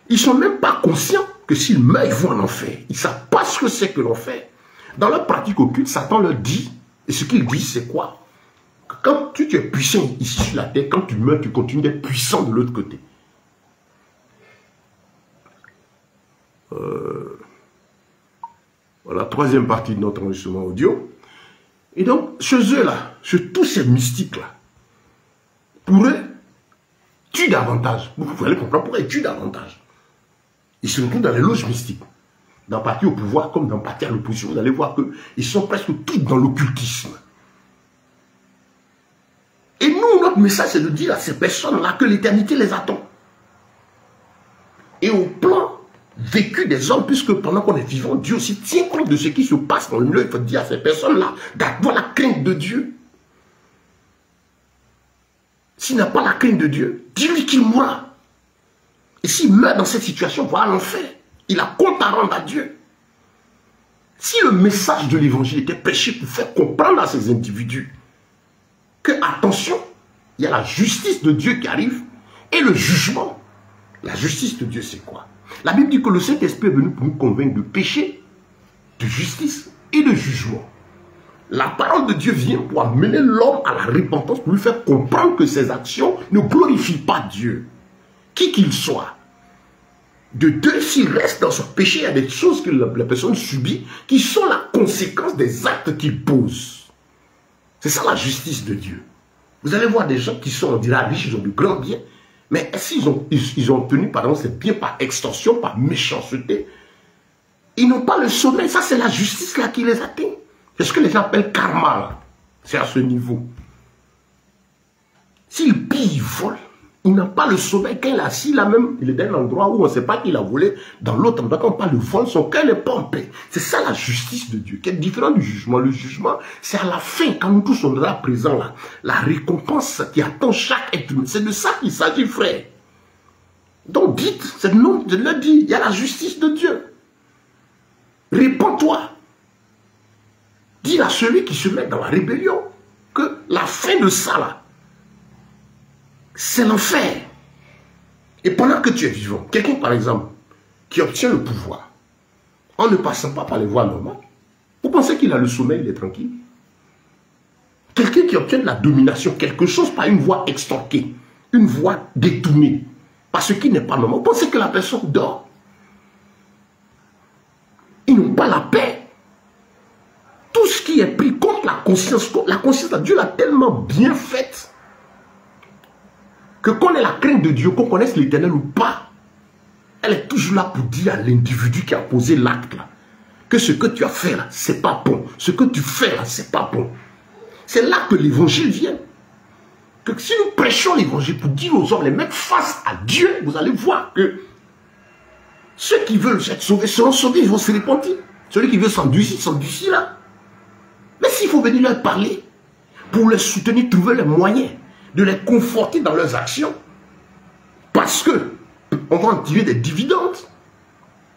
Ils ne sont même pas conscients que s'ils meurent, ils vont en enfer. Ils ne savent pas ce que c'est que l'enfer. Dans leur pratique occulte, Satan leur dit, et ce qu'il dit, c'est quoi? Que quand tu es puissant ici sur la terre, quand tu meurs, tu continues d'être puissant de l'autre côté. Voilà, troisième partie de notre enregistrement audio. Et donc, chez eux-là, chez tous ces mystiques-là, pour eux, tuent davantage. Vous allez comprendre pourquoi ils tuent davantage. Ils se retrouvent dans les loges mystiques. Dans parti au pouvoir comme dans parti à l'opposition. Vous allez voir qu'ils sont presque tous dans l'occultisme. Et nous, notre message, c'est de dire à ces personnes-là que l'éternité les attend. Et au plan vécu des hommes, puisque pendant qu'on est vivant, Dieu aussi tient compte de ce qui se passe dans le milieu. Il faut dire à ces personnes-là d'avoir la crainte de Dieu. S'il n'a pas la crainte de Dieu, dis-lui qu'il mourra. Et s'il meurt dans cette situation, va à l'enfer. Il a compte à rendre à Dieu. Si le message de l'évangile était prêché pour faire comprendre à ces individus que, attention, il y a la justice de Dieu qui arrive et le jugement. La justice de Dieu, c'est quoi? La Bible dit que le Saint-Esprit est venu pour nous convaincre de péché, de justice et de jugement. La parole de Dieu vient pour amener l'homme à la repentance, pour lui faire comprendre que ses actions ne glorifient pas Dieu, qui qu'il soit. De deux, s'il reste dans son péché, il y a des choses que la personne subit qui sont la conséquence des actes qu'il pose. C'est ça la justice de Dieu. Vous allez voir des gens qui sont, on dirait, riches, ils ont de grands biens, mais s'ils ont obtenu, par exemple, ces biens par extorsion, par méchanceté, ils n'ont pas le sommeil. Ça, c'est la justice là qui les atteint. C'est ce que les gens appellent karma. C'est à ce niveau. S'il pille, il vole, il n'a pas le sommeil. Quand il est assis là même, il est dans un endroit où on ne sait pas qu'il a volé. Dans l'autre endroit, quand on parle de vol, son cœur n'est pas en paix. C'est ça la justice de Dieu, qui est différent du jugement. Le jugement, c'est à la fin, quand nous tous on est là présents là, la récompense qui attend chaque être humain. C'est de ça qu'il s'agit, frère. Donc dites, c'est le nom de le dit, il y a la justice de Dieu. Réponds-toi. Dis à celui qui se met dans la rébellion que la fin de ça là, c'est l'enfer. Et pendant que tu es vivant, quelqu'un par exemple, qui obtient le pouvoir, en ne passant pas par les voies normales, vous pensez qu'il a le sommeil, il est tranquille? Quelqu'un qui obtient de la domination, quelque chose par une voie extorquée, une voie détournée, par ce qui n'est pas normal, vous pensez que la personne dort? Ils n'ont pas la paix. Tout ce qui est pris contre la conscience de Dieu l'a tellement bien faite que qu'on ait la crainte de Dieu, qu'on connaisse l'Éternel ou pas, elle est toujours là pour dire à l'individu qui a posé l'acte là, que ce que tu as fait là, c'est pas bon. Ce que tu fais là, c'est pas bon. C'est là que l'évangile vient. Que si nous prêchons l'évangile pour dire aux hommes, les mettre face à Dieu, vous allez voir que ceux qui veulent être sauvés seront sauvés, ils vont se repentir. Celui qui veut s'endurcir là. Mais s'il faut venir leur parler, pour les soutenir, trouver les moyens de les conforter dans leurs actions, parce que on va en tirer des dividendes.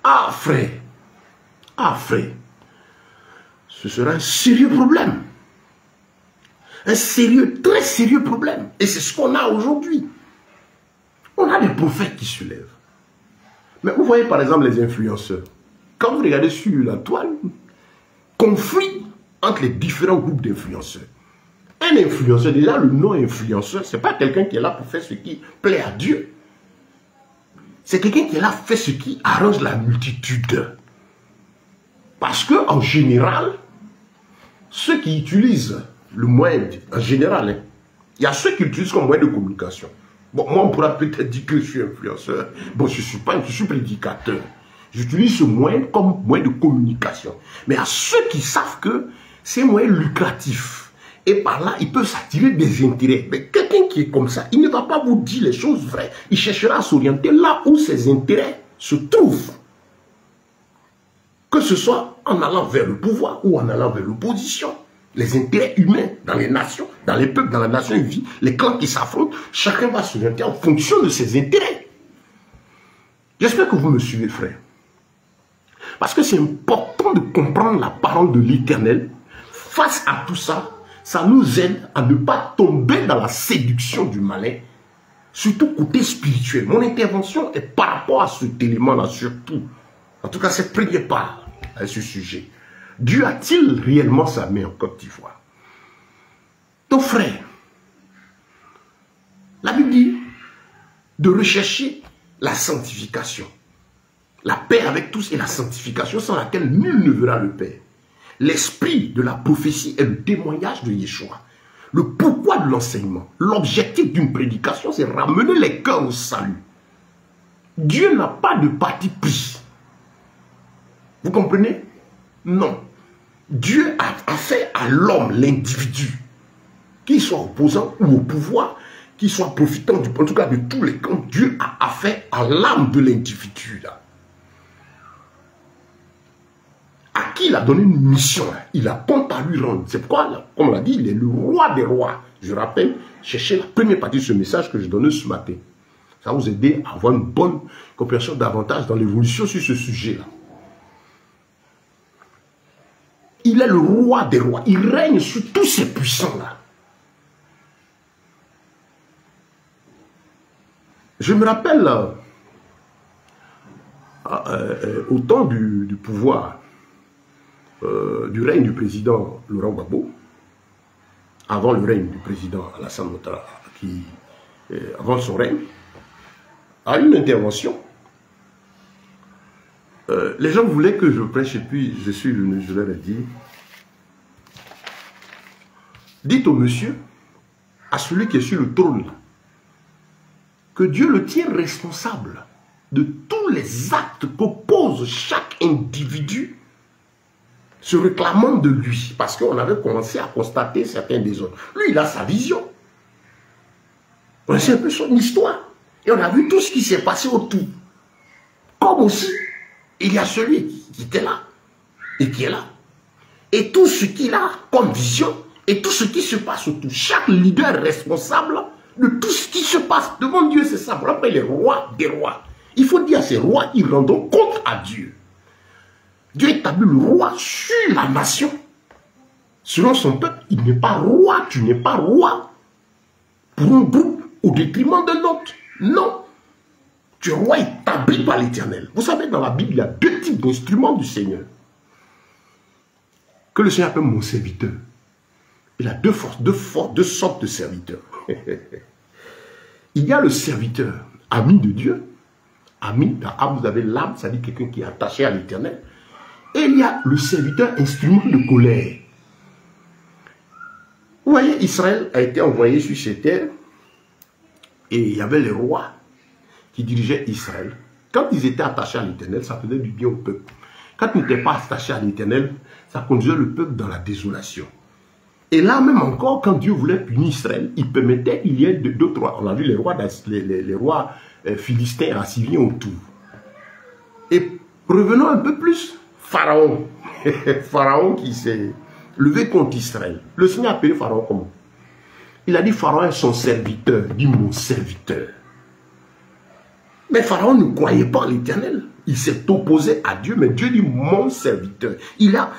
Ah frère, ce sera un sérieux problème. Un sérieux, très sérieux problème. Et c'est ce qu'on a aujourd'hui. On a des prophètes qui se lèvent. Mais vous voyez par exemple les influenceurs. Quand vous regardez sur la toile, conflit entre les différents groupes d'influenceurs. Un influenceur, déjà le nom influenceur, ce n'est pas quelqu'un qui est là pour faire ce qui plaît à Dieu. C'est quelqu'un qui est là pour faire ce qui arrange la multitude. Parce que en général, ceux qui utilisent le moyen, en général, hein, il y a ceux qui l'utilisent comme moyen de communication. Bon, moi on pourra peut-être dire que je suis influenceur. Bon, je suis prédicateur. J'utilise ce moyen comme moyen de communication. Mais à ceux qui savent que c'est un moyen lucratif. Et par là, ils peuvent s'attirer des intérêts. Mais quelqu'un qui est comme ça, il ne va pas vous dire les choses vraies. Il cherchera à s'orienter là où ses intérêts se trouvent. Que ce soit en allant vers le pouvoir ou en allant vers l'opposition. Les intérêts humains dans les nations, dans les peuples, dans la nation une vie, les clans qui s'affrontent, chacun va s'orienter en fonction de ses intérêts. J'espère que vous me suivez, frère. Parce que c'est important de comprendre la parole de l'Éternel. Face à tout ça, ça nous aide à ne pas tomber dans la séduction du malin, surtout côté spirituel. Mon intervention est par rapport à cet élément-là, surtout. En tout cas, cette première part à ce sujet. Dieu a-t-il réellement sa main en Côte d'Ivoire? Donc, frère, la Bible dit de rechercher la sanctification. La paix avec tous et la sanctification sans laquelle nul ne verra le Père. L'esprit de la prophétie est le témoignage de Yeshua. Le pourquoi de l'enseignement, l'objectif d'une prédication, c'est ramener les cœurs au salut. Dieu n'a pas de parti pris. Vous comprenez? Non. Dieu a fait à l'homme, l'individu, qu'il soit opposant ou au pouvoir, qu'il soit profitant, en tout cas de tous les camps, Dieu a affaire à l'âme de l'individu là. À qui il a donné une mission, il a compte à lui rendre. C'est pourquoi, comme on l'a dit, il est le roi des rois. Je rappelle, cherchez la première partie de ce message que je donnais ce matin. Ça va vous aider à avoir une bonne compréhension davantage dans l'évolution sur ce sujet-là. Il est le roi des rois. Il règne sur tous ces puissants-là. Je me rappelle, au temps du pouvoir, du règne du président Laurent Gbagbo, avant le règne du président Alassane Ouattara, avant son règne, a eu une intervention Les gens voulaient que je prêche et puis je suis venu, je leur ai dit, dites au monsieur, à celui qui est sur le trône, que Dieu le tient responsable de tous les actes que pose chaque individu se réclamant de lui. Parce qu'on avait commencé à constater certains désordres. Lui, il a sa vision. On sait un peu son histoire. Et on a vu tout ce qui s'est passé autour. Comme aussi, il y a celui qui était là et qui est là. Et tout ce qu'il a comme vision et tout ce qui se passe autour. Chaque leader est responsable de tout ce qui se passe devant Dieu. C'est ça. Pour après les rois des rois. Il faut dire à ces rois, ils rendront compte à Dieu. Dieu établit le roi sur la nation. Selon son peuple, il n'est pas roi. Tu n'es pas roi pour un groupe au détriment de l'autre. Non. Tu es roi établi par l'Éternel. Vous savez, dans la Bible, il y a deux types d'instruments du Seigneur. Que le Seigneur appelle mon serviteur. Il a deux sortes de serviteurs. Il y a le serviteur, ami de Dieu. Ami, dans âme, vous avez l'âme, ça dit quelqu'un qui est attaché à l'Éternel. Et il y a le serviteur, instrument de colère. Vous voyez, Israël a été envoyé sur ces terres. Et il y avait les rois qui dirigeaient Israël. Quand ils étaient attachés à l'Éternel, ça faisait du bien au peuple. Quand ils n'étaient pas attachés à l'Éternel, ça conduisait le peuple dans la désolation. Et là même encore, quand Dieu voulait punir Israël, il permettait qu'il y ait d'autres rois. On a vu les rois philistins, assyriens autour. Et revenons un peu plus. Pharaon. Pharaon qui s'est levé contre Israël. Le Seigneur a appelé Pharaon comment? Il a dit Pharaon est son serviteur. Il dit mon serviteur. Mais Pharaon ne croyait pas en l'Éternel. Il s'est opposé à Dieu, mais Dieu dit mon serviteur.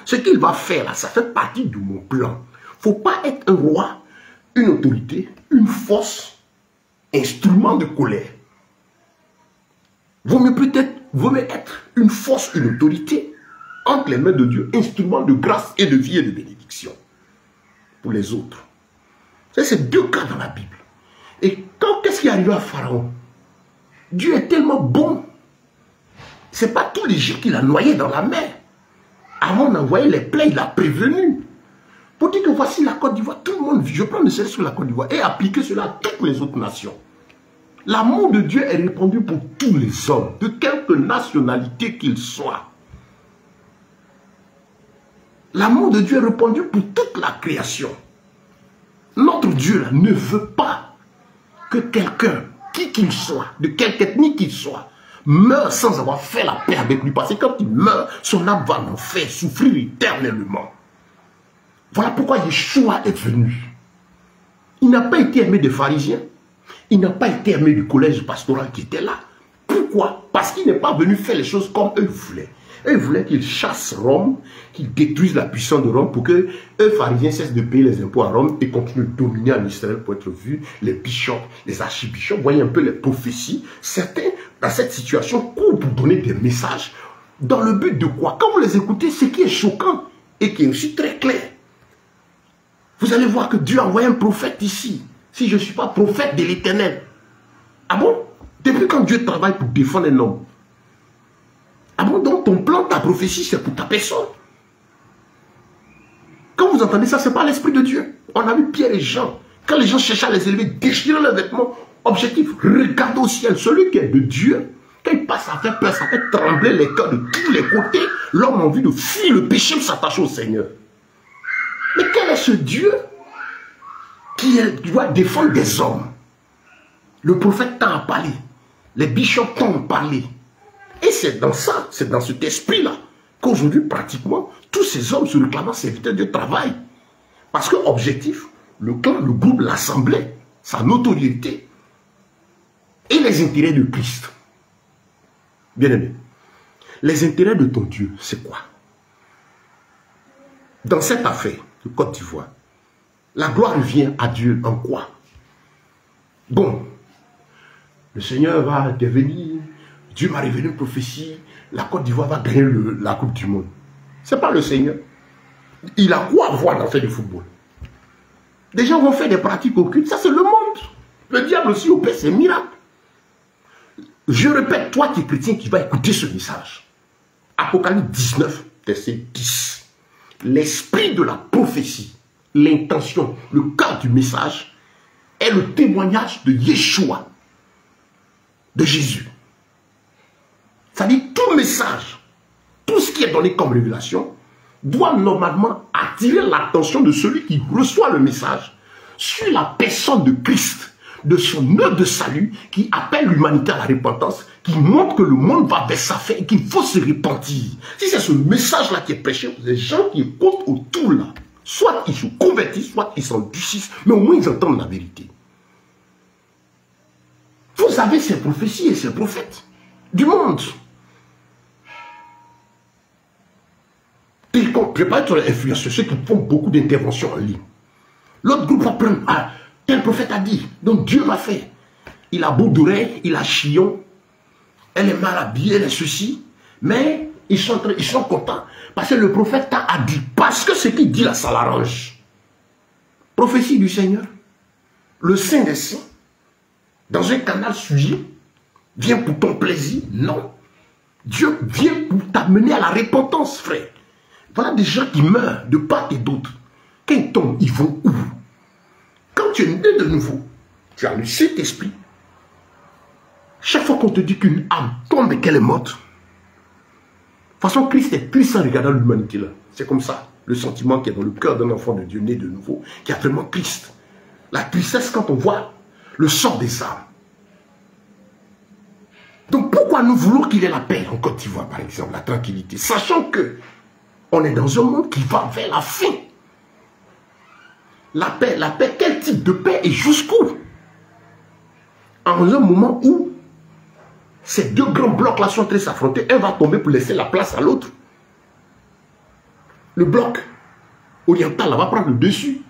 Ce qu'il va faire là, ça fait partie de mon plan. Il ne faut pas être un roi, une autorité, une force, instrument de colère. Vaut mieux être une force, une autorité entre les mains de Dieu, instrument de grâce et de vie et de bénédiction pour les autres. C'est deux cas dans la Bible. Et qu'est-ce qui arrive à Pharaon? Dieu est tellement bon. Ce n'est pas tout l'Égypte qu'il a noyé dans la mer. Avant d'envoyer les plaies, il a prévenu. Pour dire que voici la Côte d'Ivoire, tout le monde vit. Je prends le ciel sur la Côte d'Ivoire et appliquer cela à toutes les autres nations. L'amour de Dieu est répandu pour tous les hommes, de quelque nationalité qu'ils soient. L'amour de Dieu est répandu pour toute la création. Notre Dieu là, ne veut pas que quelqu'un, qui qu'il soit, de quelque ethnie qu'il soit, meure sans avoir fait la paix avec lui. Parce que quand il meurt, son âme va en enfer, souffrir éternellement. Voilà pourquoi Yeshua est venu. Il n'a pas été aimé des pharisiens. Il n'a pas été aimé du collège pastoral qui était là. Pourquoi? Parce qu'il n'est pas venu faire les choses comme eux voulaient. Eux voulaient qu'ils chassent Rome, qu'ils détruisent la puissance de Rome pour que eux, pharisiens, cessent de payer les impôts à Rome et continuent de dominer en Israël pour être vus. Les bishops, les archibishops, voyez un peu les prophéties. Certains, dans cette situation, courent pour donner des messages dans le but de quoi? Quand vous les écoutez, ce qui est choquant et qui est aussi très clair. Vous allez voir que Dieu a envoyé un prophète ici. Si je ne suis pas prophète de l'Éternel. Ah bon? Depuis quand Dieu travaille pour défendre un homme? Ah bon? Donc ton plan, ta prophétie, c'est pour ta personne. Quand vous entendez ça, ce n'est pas l'Esprit de Dieu. On a vu Pierre et Jean. Quand les gens cherchaient à les élever, déchirer leurs vêtements. Objectif, regardez au ciel. Celui qui est de Dieu, quand il passe à faire peur, ça fait trembler les cœurs de tous les côtés. L'homme a envie de fuir le péché pour s'attacher au Seigneur. Mais quel est ce Dieu qui doit défendre des hommes? Le prophète t'en a parlé. Les bishops t'en ont parlé. Et c'est dans ça, c'est dans cet esprit-là, qu'aujourd'hui, pratiquement, tous ces hommes se réclamant serviteurs de Dieu travaillent. Parce que, objectif, le clan, le groupe, l'assemblée, sa notoriété et les intérêts de Christ. Bien aimé, les intérêts de ton Dieu, c'est quoi? Dans cette affaire de Côte d'Ivoire, la gloire revient à Dieu en quoi? Bon, le Seigneur va intervenir, Dieu m'a révélé une prophétie, la Côte d'Ivoire va gagner la Coupe du Monde. Ce n'est pas le Seigneur. Il a quoi à voir dans l'affaire du football? Des gens vont faire des pratiques occultes, ça c'est le monde. Le diable aussi opère ses miracles. Je répète, toi qui es chrétien, qui vas écouter ce message, Apocalypse 19, verset 10. L'esprit de la prophétie, l'intention, le cœur du message est le témoignage de Yeshua, de Jésus. Ça dit tout message, tout ce qui est donné comme révélation, doit normalement attirer l'attention de celui qui reçoit le message sur la personne de Christ, de son œuvre de salut, qui appelle l'humanité à la repentance, qui montre que le monde va vers sa fin et qu'il faut se repentir. Si c'est ce message-là qui est prêché, les gens qui écoutent autour là, soit ils se convertissent, soit ils s'endurcissent, mais au moins ils entendent la vérité. Vous avez ces prophéties et ces prophètes du monde. Je ne vais pas être influenceur, ceux qui font beaucoup d'interventions en ligne. L'autre groupe va prendre, ah, tel prophète a dit, donc Dieu m'a fait. Il a beau d'oreille, il a chillon, elle est mal habillée, elle est ceci, mais ils sont contents parce que le prophète a dit, parce que ce qu'il dit là, ça l'arrange. Prophétie du Seigneur, le Saint des Saints, dans un canal sujet, vient pour ton plaisir, non. Dieu vient pour t'amener à la repentance, frère. Voilà des gens qui meurent de part et d'autre. Quand ils tombent, ils vont où? Quand tu es né de nouveau, tu as le Saint-Esprit. Chaque fois qu'on te dit qu'une âme tombe et qu'elle est morte, de toute façon, Christ est puissant en regardant l'humanité là. C'est comme ça, le sentiment qui est dans le cœur d'un enfant de Dieu né de nouveau, qui a vraiment Christ. La tristesse quand on voit le sort des âmes. Donc pourquoi nous voulons qu'il ait la paix en Côte d'Ivoire, par exemple, la tranquillité, sachant que on est dans un monde qui va vers la fin. La paix, quel type de paix et jusqu'où? En un moment où ces deux grands blocs-là sont en train de s'affronter, un va tomber pour laisser la place à l'autre. Le bloc oriental va prendre le dessus.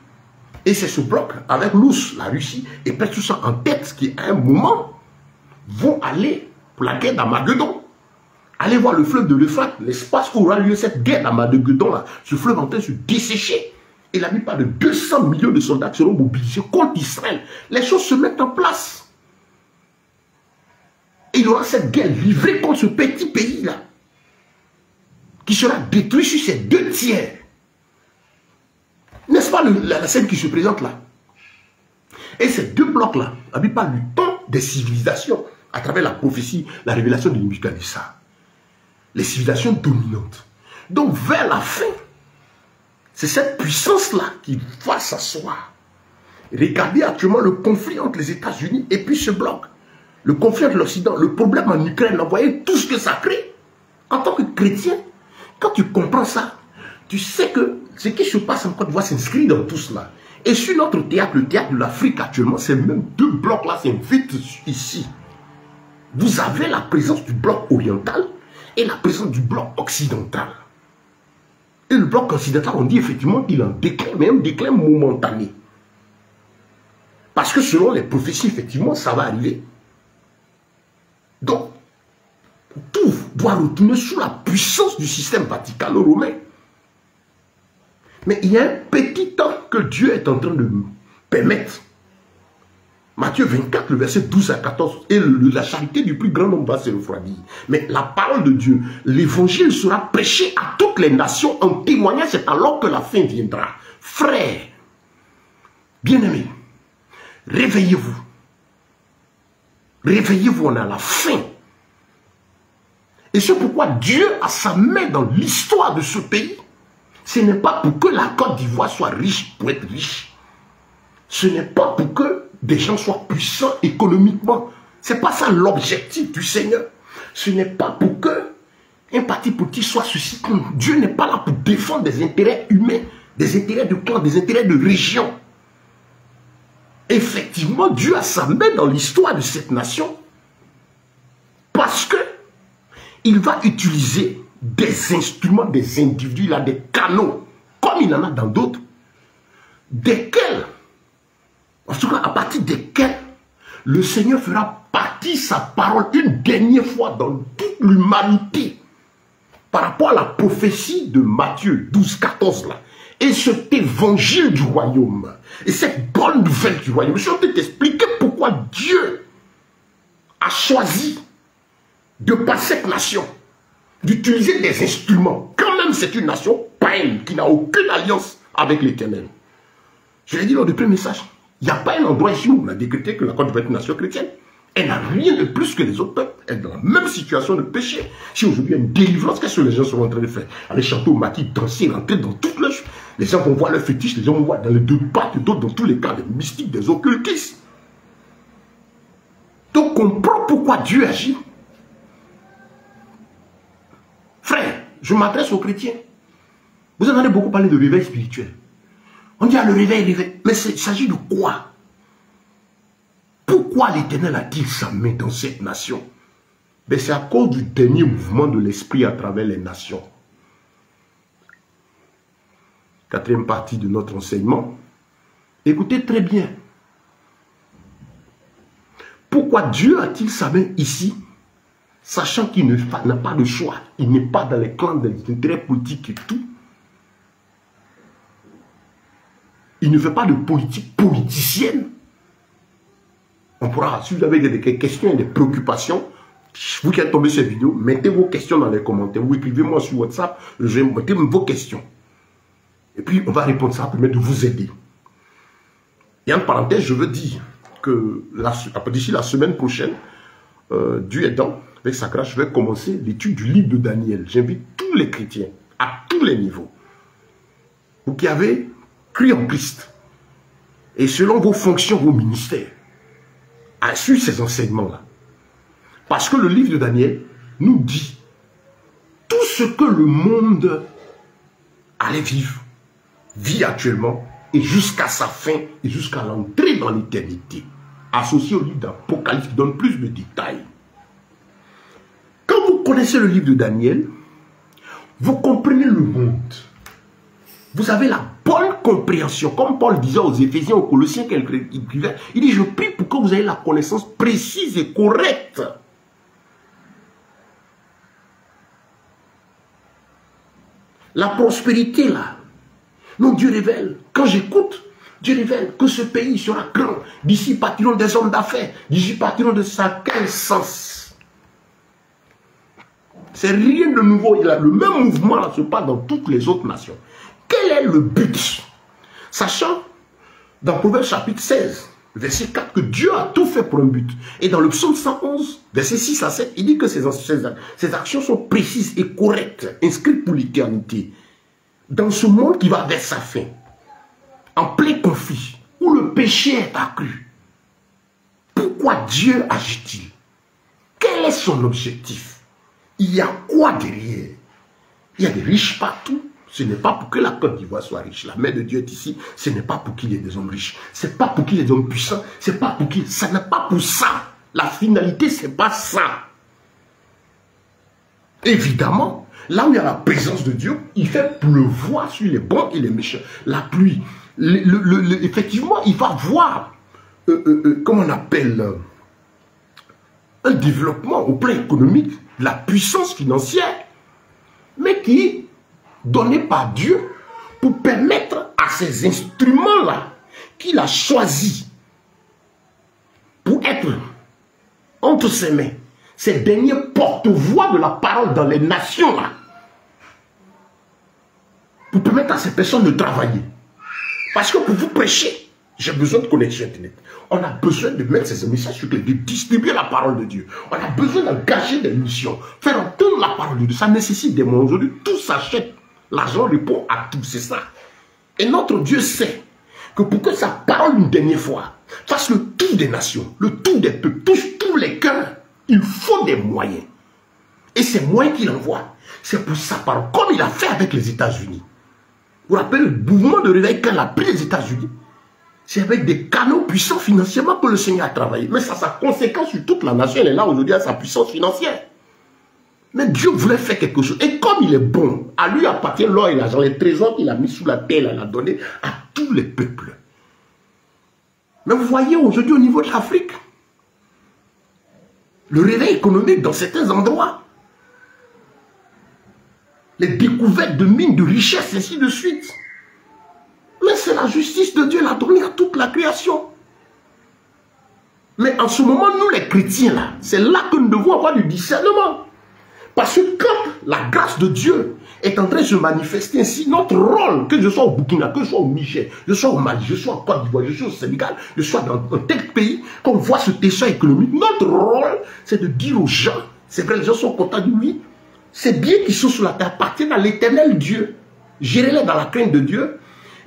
Et c'est ce bloc, avec l'URSS, la Russie, et peut-être tout ça en tête, qui à un moment vont aller pour la guerre d'Armageddon. Allez voir le fleuve de l'Euphrate, l'espace où aura lieu cette guerre d'Armageddon là, ce fleuve en train de se dessécher. Et la plupart de 200 millions de soldats seront mobilisés contre Israël. Les choses se mettent en place. Et il y aura cette guerre livrée contre ce petit pays-là, qui sera détruit sur ses 2 tiers. N'est-ce pas la scène qui se présente là? Et ces 2 blocs-là, la plupart du temps des civilisations, à travers la prophétie, la révélation de Nebuchadnezzar. Les civilisations dominantes. Donc vers la fin, c'est cette puissance-là qui va s'asseoir. Regardez actuellement le conflit entre les États-Unis et puis ce bloc. Le conflit entre l'Occident, le problème en Ukraine, vous voyez tout ce que ça crée. En tant que chrétien, quand tu comprends ça, tu sais que ce qui se passe en Côte d'Ivoire s'inscrit dans tout cela. Et sur notre théâtre, le théâtre de l'Afrique actuellement, ces mêmes 2 blocs-là s'invitent ici. Vous avez la présence du bloc oriental et la présence du bloc occidental. Et le bloc occidental, on dit effectivement qu'il en déclin, mais un déclin momentané. Parce que selon les prophéties, effectivement, ça va arriver. Donc, tout doit retourner sous la puissance du système vaticano-romain. Mais il y a un petit temps que Dieu est en train de permettre. Matthieu 24, le verset 12 à 14, et la charité du plus grand nombre va se refroidir. Mais la parole de Dieu, l'évangile sera prêché à toutes les nations en témoignant, c'est alors que la fin viendra. Frères, bien-aimés, réveillez-vous. Réveillez-vous, on est à la fin. Et c'est pourquoi Dieu a sa main dans l'histoire de ce pays. Ce n'est pas pour que la Côte d'Ivoire soit riche pour être riche. Ce n'est pas pour que des gens soient puissants économiquement. Ce n'est pas ça l'objectif du Seigneur. Ce n'est pas pour que un parti politique soit ceci. Dieu n'est pas là pour défendre des intérêts humains, des intérêts de clan, des intérêts de région. Effectivement, Dieu a sa main dans l'histoire de cette nation parce que il va utiliser des instruments, des individus, là, des canaux, comme il en a dans d'autres, desquels, en tout cas à partir desquels, le Seigneur fera partir sa parole une dernière fois dans toute l'humanité par rapport à la prophétie de Matthieu 12, 14 là. Et cet évangile du royaume, et cette bonne nouvelle du royaume, je vais t'expliquer pourquoi Dieu a choisi de par cette nation d'utiliser des instruments. Quand même, c'est une nation païenne qui n'a aucune alliance avec l'Éternel. Je l'ai dit lors du premier message. Il n'y a pas un endroit ici où on a décrété que la Côte d'Ivoire est une nation chrétienne. Elle n'a rien de plus que les autres peuples. Elle est dans la même situation de péché. Si aujourd'hui il y a une délivrance, qu'est-ce que les gens sont en train de faire? Aller chanter au maquis, danser, rentrer dans toutes les gens vont voir leurs fétiches, les gens vont voir dans les deux parts et d'autres, dans tous les cas, des mystiques, des occultistes. Donc comprends pourquoi Dieu agit. Frère, je m'adresse aux chrétiens. Vous entendez beaucoup parler de réveil spirituel. On dit le réveil. Mais il s'agit de quoi? Pourquoi l'Éternel a-t-il sa main dans cette nation? C'est à cause du dernier mouvement de l'esprit à travers les nations. Quatrième partie de notre enseignement. Écoutez très bien. Pourquoi Dieu a-t-il sa main ici, sachant qu'il n'a pas de choix? Il n'est pas dans les clans des intérêts politiques et tout. Il ne fait pas de politique politicienne. On pourra, si vous avez des questions et des préoccupations, vous qui êtes tombé sur cette vidéo, mettez vos questions dans les commentaires. Ou écrivez-moi sur WhatsApp, je vais mettre vos questions. Et puis, on va répondre ça, permettre de vous aider. Et en parenthèse, je veux dire que d'ici la semaine prochaine, Dieu aidant, avec sa grâce, je vais commencer l'étude du livre de Daniel. J'invite tous les chrétiens, à tous les niveaux, vous qui avez cru en Christ, et selon vos fonctions, vos ministères, à suivre ces enseignements-là. Parce que le livre de Daniel nous dit tout ce que le monde allait vivre, vit actuellement, et jusqu'à sa fin, et jusqu'à l'entrée dans l'éternité, associé au livre d'Apocalypse qui donne plus de détails. Quand vous connaissez le livre de Daniel, vous comprenez le monde. Vous avez la bonne compréhension. Comme Paul disait aux Éphésiens, aux Colossiens qu'il écrivait, il dit, je prie pour que vous ayez la connaissance précise et correcte. La prospérité là, non, Dieu révèle. Quand j'écoute, Dieu révèle que ce pays sera grand. D'ici partiront des hommes d'affaires. D'ici partiront de chacun sens. C'est rien de nouveau. Le même mouvement là se passe dans toutes les autres nations. Quel est le but? Sachant, dans Proverbe chapitre 16, verset 4, que Dieu a tout fait pour un but. Et dans le psaume 111, verset 6 à 7, il dit que ces actions sont précises et correctes, inscrites pour l'éternité. Dans ce monde qui va vers sa fin, en plein conflit, où le péché est accru, pourquoi Dieu agit-il? Quel est son objectif? Il y a quoi derrière? Il y a des riches partout. Ce n'est pas pour que la Côte d'Ivoire soit riche. La main de Dieu est ici. Ce n'est pas pour qu'il y ait des hommes riches. Ce n'est pas pour qu'il y ait des hommes puissants. C'est pas pour qu'il... Ça n'est pas pour ça. La finalité, ce n'est pas ça. Évidemment, là où il y a la présence de Dieu, il fait pleuvoir sur les bons et les méchants. La pluie. Effectivement, il va voir, comment on appelle, un développement au plan économique, la puissance financière, mais qui est donné par Dieu pour permettre à ces instruments-là qu'il a choisis pour être entre ses mains, ces derniers porte-voix de la parole dans les nations-là, pour permettre à ces personnes de travailler. Parce que pour vous prêcher, j'ai besoin de connexion Internet. On a besoin de mettre ces messages sur les, de distribuer la parole de Dieu. On a besoin d'engager des missions, faire entendre la parole de Dieu. Ça nécessite des moyens. Aujourd'hui, tout s'achète. L'argent répond à tout, c'est ça. Et notre Dieu sait que pour que sa parole une dernière fois fasse le tour des nations, le tour des peuples, touche tous les cœurs, il faut des moyens. Et ces moyens qu'il envoie, c'est pour sa parole, comme il a fait avec les États-Unis. Vous vous rappelez le mouvement de réveil quand il a pris les États-Unis? C'est avec des canaux puissants financièrement que le Seigneur a travaillé. Mais ça a sa conséquence sur toute la nation. Elle est là aujourd'hui à sa puissance financière. Mais Dieu voulait faire quelque chose. Et comme il est bon, à lui appartient l'or et l'argent, les trésors qu'il a mis sous la terre, il a donné à tous les peuples. Mais vous voyez aujourd'hui au niveau de l'Afrique, le réveil économique dans certains endroits, les découvertes de mines de richesse, ainsi de suite. Mais c'est la justice de Dieu, l'a donné à toute la création. Mais en ce moment, nous les chrétiens, là, c'est là que nous devons avoir du discernement. Parce que quand la grâce de Dieu est en train de se manifester ainsi, notre rôle, que je sois au Burkina, que je sois au Niger, je sois au Mali, je sois en Côte d'Ivoire, je sois au Sénégal, je sois dans un tel pays, qu'on voit ce tesson économique, notre rôle, c'est de dire aux gens, c'est vrai, les gens sont contents de lui, ces biens qui sont sur la terre appartiennent à l'éternel Dieu. Gérez-les dans la crainte de Dieu.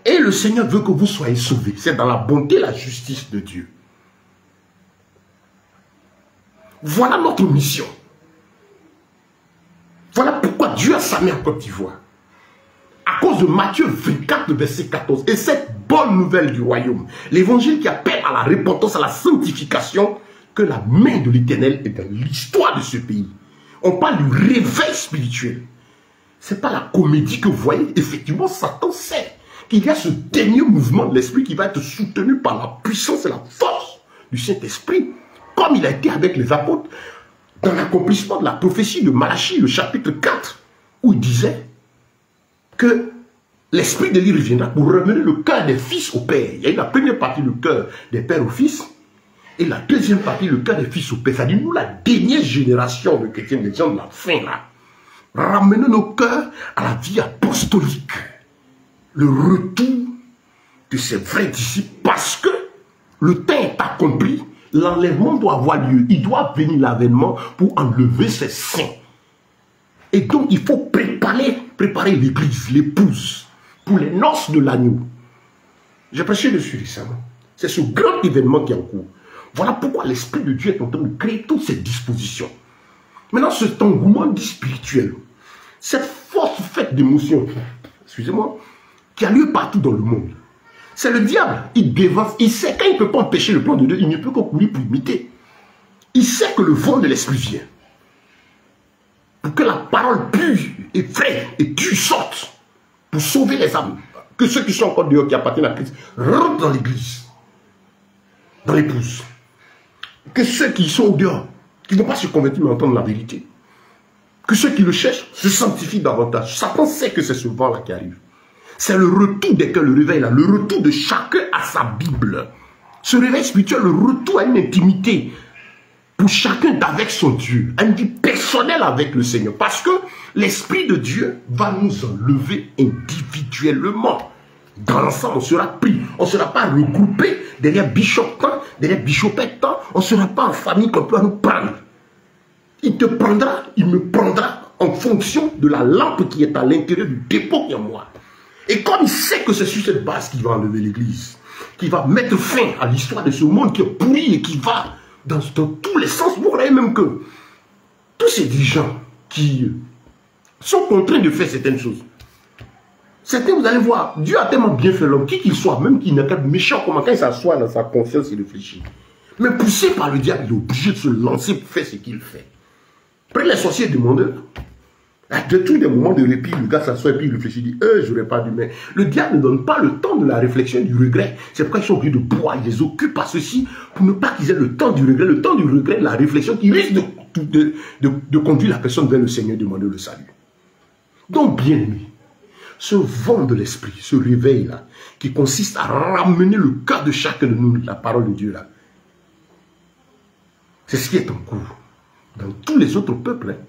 Et le Seigneur veut que vous soyez sauvés. C'est dans la bonté et la justice de Dieu. Voilà notre mission. Voilà pourquoi Dieu a samé en Côte d'Ivoire. À cause de Matthieu 24, verset 14. Et cette bonne nouvelle du royaume. L'évangile qui appelle à la repentance, à la sanctification, que la main de l'Éternel est dans l'histoire de ce pays. On parle du réveil spirituel. Ce n'est pas la comédie que vous voyez. Effectivement, Satan sait qu'il y a ce dernier mouvement de l'esprit qui va être soutenu par la puissance et la force du Saint-Esprit. Comme il a été avec les apôtres dans l'accomplissement de la prophétie de Malachie, le chapitre 4, où il disait que l'esprit de lui reviendra pour remener le cœur des fils au père. Il y a eu la première partie, le cœur des pères aux fils. Et la deuxième partie, le cas des fils au père, c'est-à-dire nous, la dernière génération de chrétiens, des gens de la fin, là, ramener nos cœurs à la vie apostolique. Le retour de ces vrais disciples, parce que le temps est accompli, l'enlèvement doit avoir lieu. Il doit venir l'avènement pour enlever ces saints. Et donc, il faut préparer l'église, l'épouse, pour les noces de l'agneau. J'ai prêché dessus récemment. C'est ce grand événement qui est en cours. Voilà pourquoi l'Esprit de Dieu est en train de créer toutes ces dispositions. Maintenant, cet engouement dit spirituel, cette force faite d'émotions, excusez-moi, qui a lieu partout dans le monde, c'est le diable. Il dévance, il sait quand il ne peut pas empêcher le plan de Dieu, il ne peut que courir pour imiter. Il sait que le vent de l'Esprit vient. Pour que la parole pure et vraie et dure sorte, pour sauver les âmes. Que ceux qui sont encore dehors, qui appartiennent à Christ, rentrent dans l'église, dans l'épouse. Que ceux qui sont au dehors, qui ne vont pas se convertir mais entendre la vérité, que ceux qui le cherchent se sanctifient davantage. Satan sait que c'est ce vent-là qui arrive. C'est le retour des cœurs, le réveil là, le retour de chacun à sa Bible. Ce réveil spirituel, le retour à une intimité pour chacun d'avec son Dieu, une vie personnelle avec le Seigneur. Parce que l'Esprit de Dieu va nous enlever individuellement. Dans l'ensemble, on sera pris. On ne sera pas regroupé derrière bishop temps, derrière bichopette temps. On ne sera pas en famille qu'on peut nous prendre. Il te prendra, il me prendra en fonction de la lampe qui est à l'intérieur du dépôt qui est en moi. Et comme il sait que c'est sur cette base qu'il va enlever l'église, qui va mettre fin à l'histoire de ce monde qui est pourri et qui va dans tous les sens, vous voyez même que tous ces dirigeants qui sont contraints de faire certaines choses, certains, vous allez voir, Dieu a tellement bien fait l'homme, qui qu'il soit, même qu'il n'est pas méchant, comment quand il s'assoit dans sa conscience, il réfléchit. Mais poussé par le diable, il est obligé de se lancer pour faire ce qu'il fait. Après, les sorciers demandent, de tous les moments de répit, le gars s'assoit et puis il réfléchit, il dit, j'aurais pas dû, mais le diable ne donne pas le temps de la réflexion et du regret. C'est pourquoi ils sont obligés de boire, ils les occupent à ceci, pour ne pas qu'ils aient le temps du regret, de la réflexion qui risque de conduire la personne vers le Seigneur, demander le salut. Donc, bien aimé, ce vent de l'esprit, ce réveil-là, qui consiste à ramener le cœur de chacun de nous, la parole de Dieu-là, c'est ce qui est en cours dans tous les autres peuples. Hein.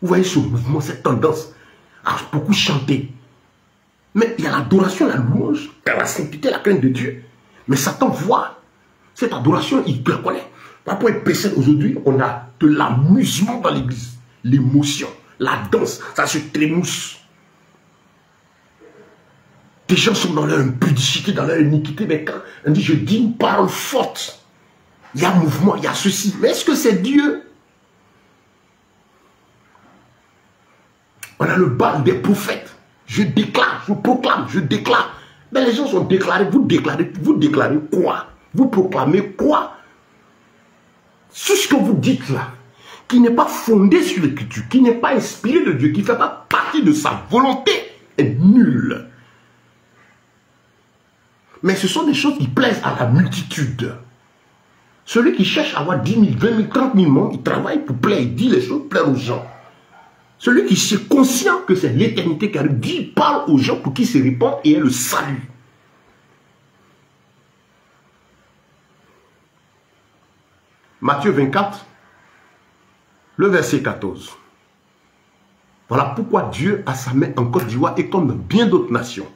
Vous voyez ce mouvement, cette tendance à beaucoup chanter. Mais il y a l'adoration, la louange, la sainteté, la crainte de Dieu. Mais Satan voit cette adoration, il la connaît. Par rapport à personne aujourd'hui, on a de l'amusement dans l'église, l'émotion, la danse, ça se trémousse. Des gens sont dans leur impudicité, dans leur iniquité, mais quand on dit je dis une parole forte, il y a mouvement, il y a ceci. Mais est-ce que c'est Dieu? On a le bal des prophètes. Je déclare, je proclame, je déclare. Mais les gens sont déclarés, vous déclarez quoi? Vous proclamez quoi? Sur ce que vous dites là, qui n'est pas fondé sur l'écriture, qui n'est pas inspiré de Dieu, qui ne fait pas partie de sa volonté, est nul. Mais ce sont des choses qui plaisent à la multitude. Celui qui cherche à avoir 10 000, 20 000, 30 000 morts, il travaille pour plaire, il dit les choses, plaire aux gens. Celui qui est conscient que c'est l'éternité qui arrive, il parle aux gens pour qu'ils se répandent et aient le salut. Matthieu 24, Le verset 14. Voilà pourquoi Dieu a sa main en Côte d'Ivoire et comme dans bien d'autres nations.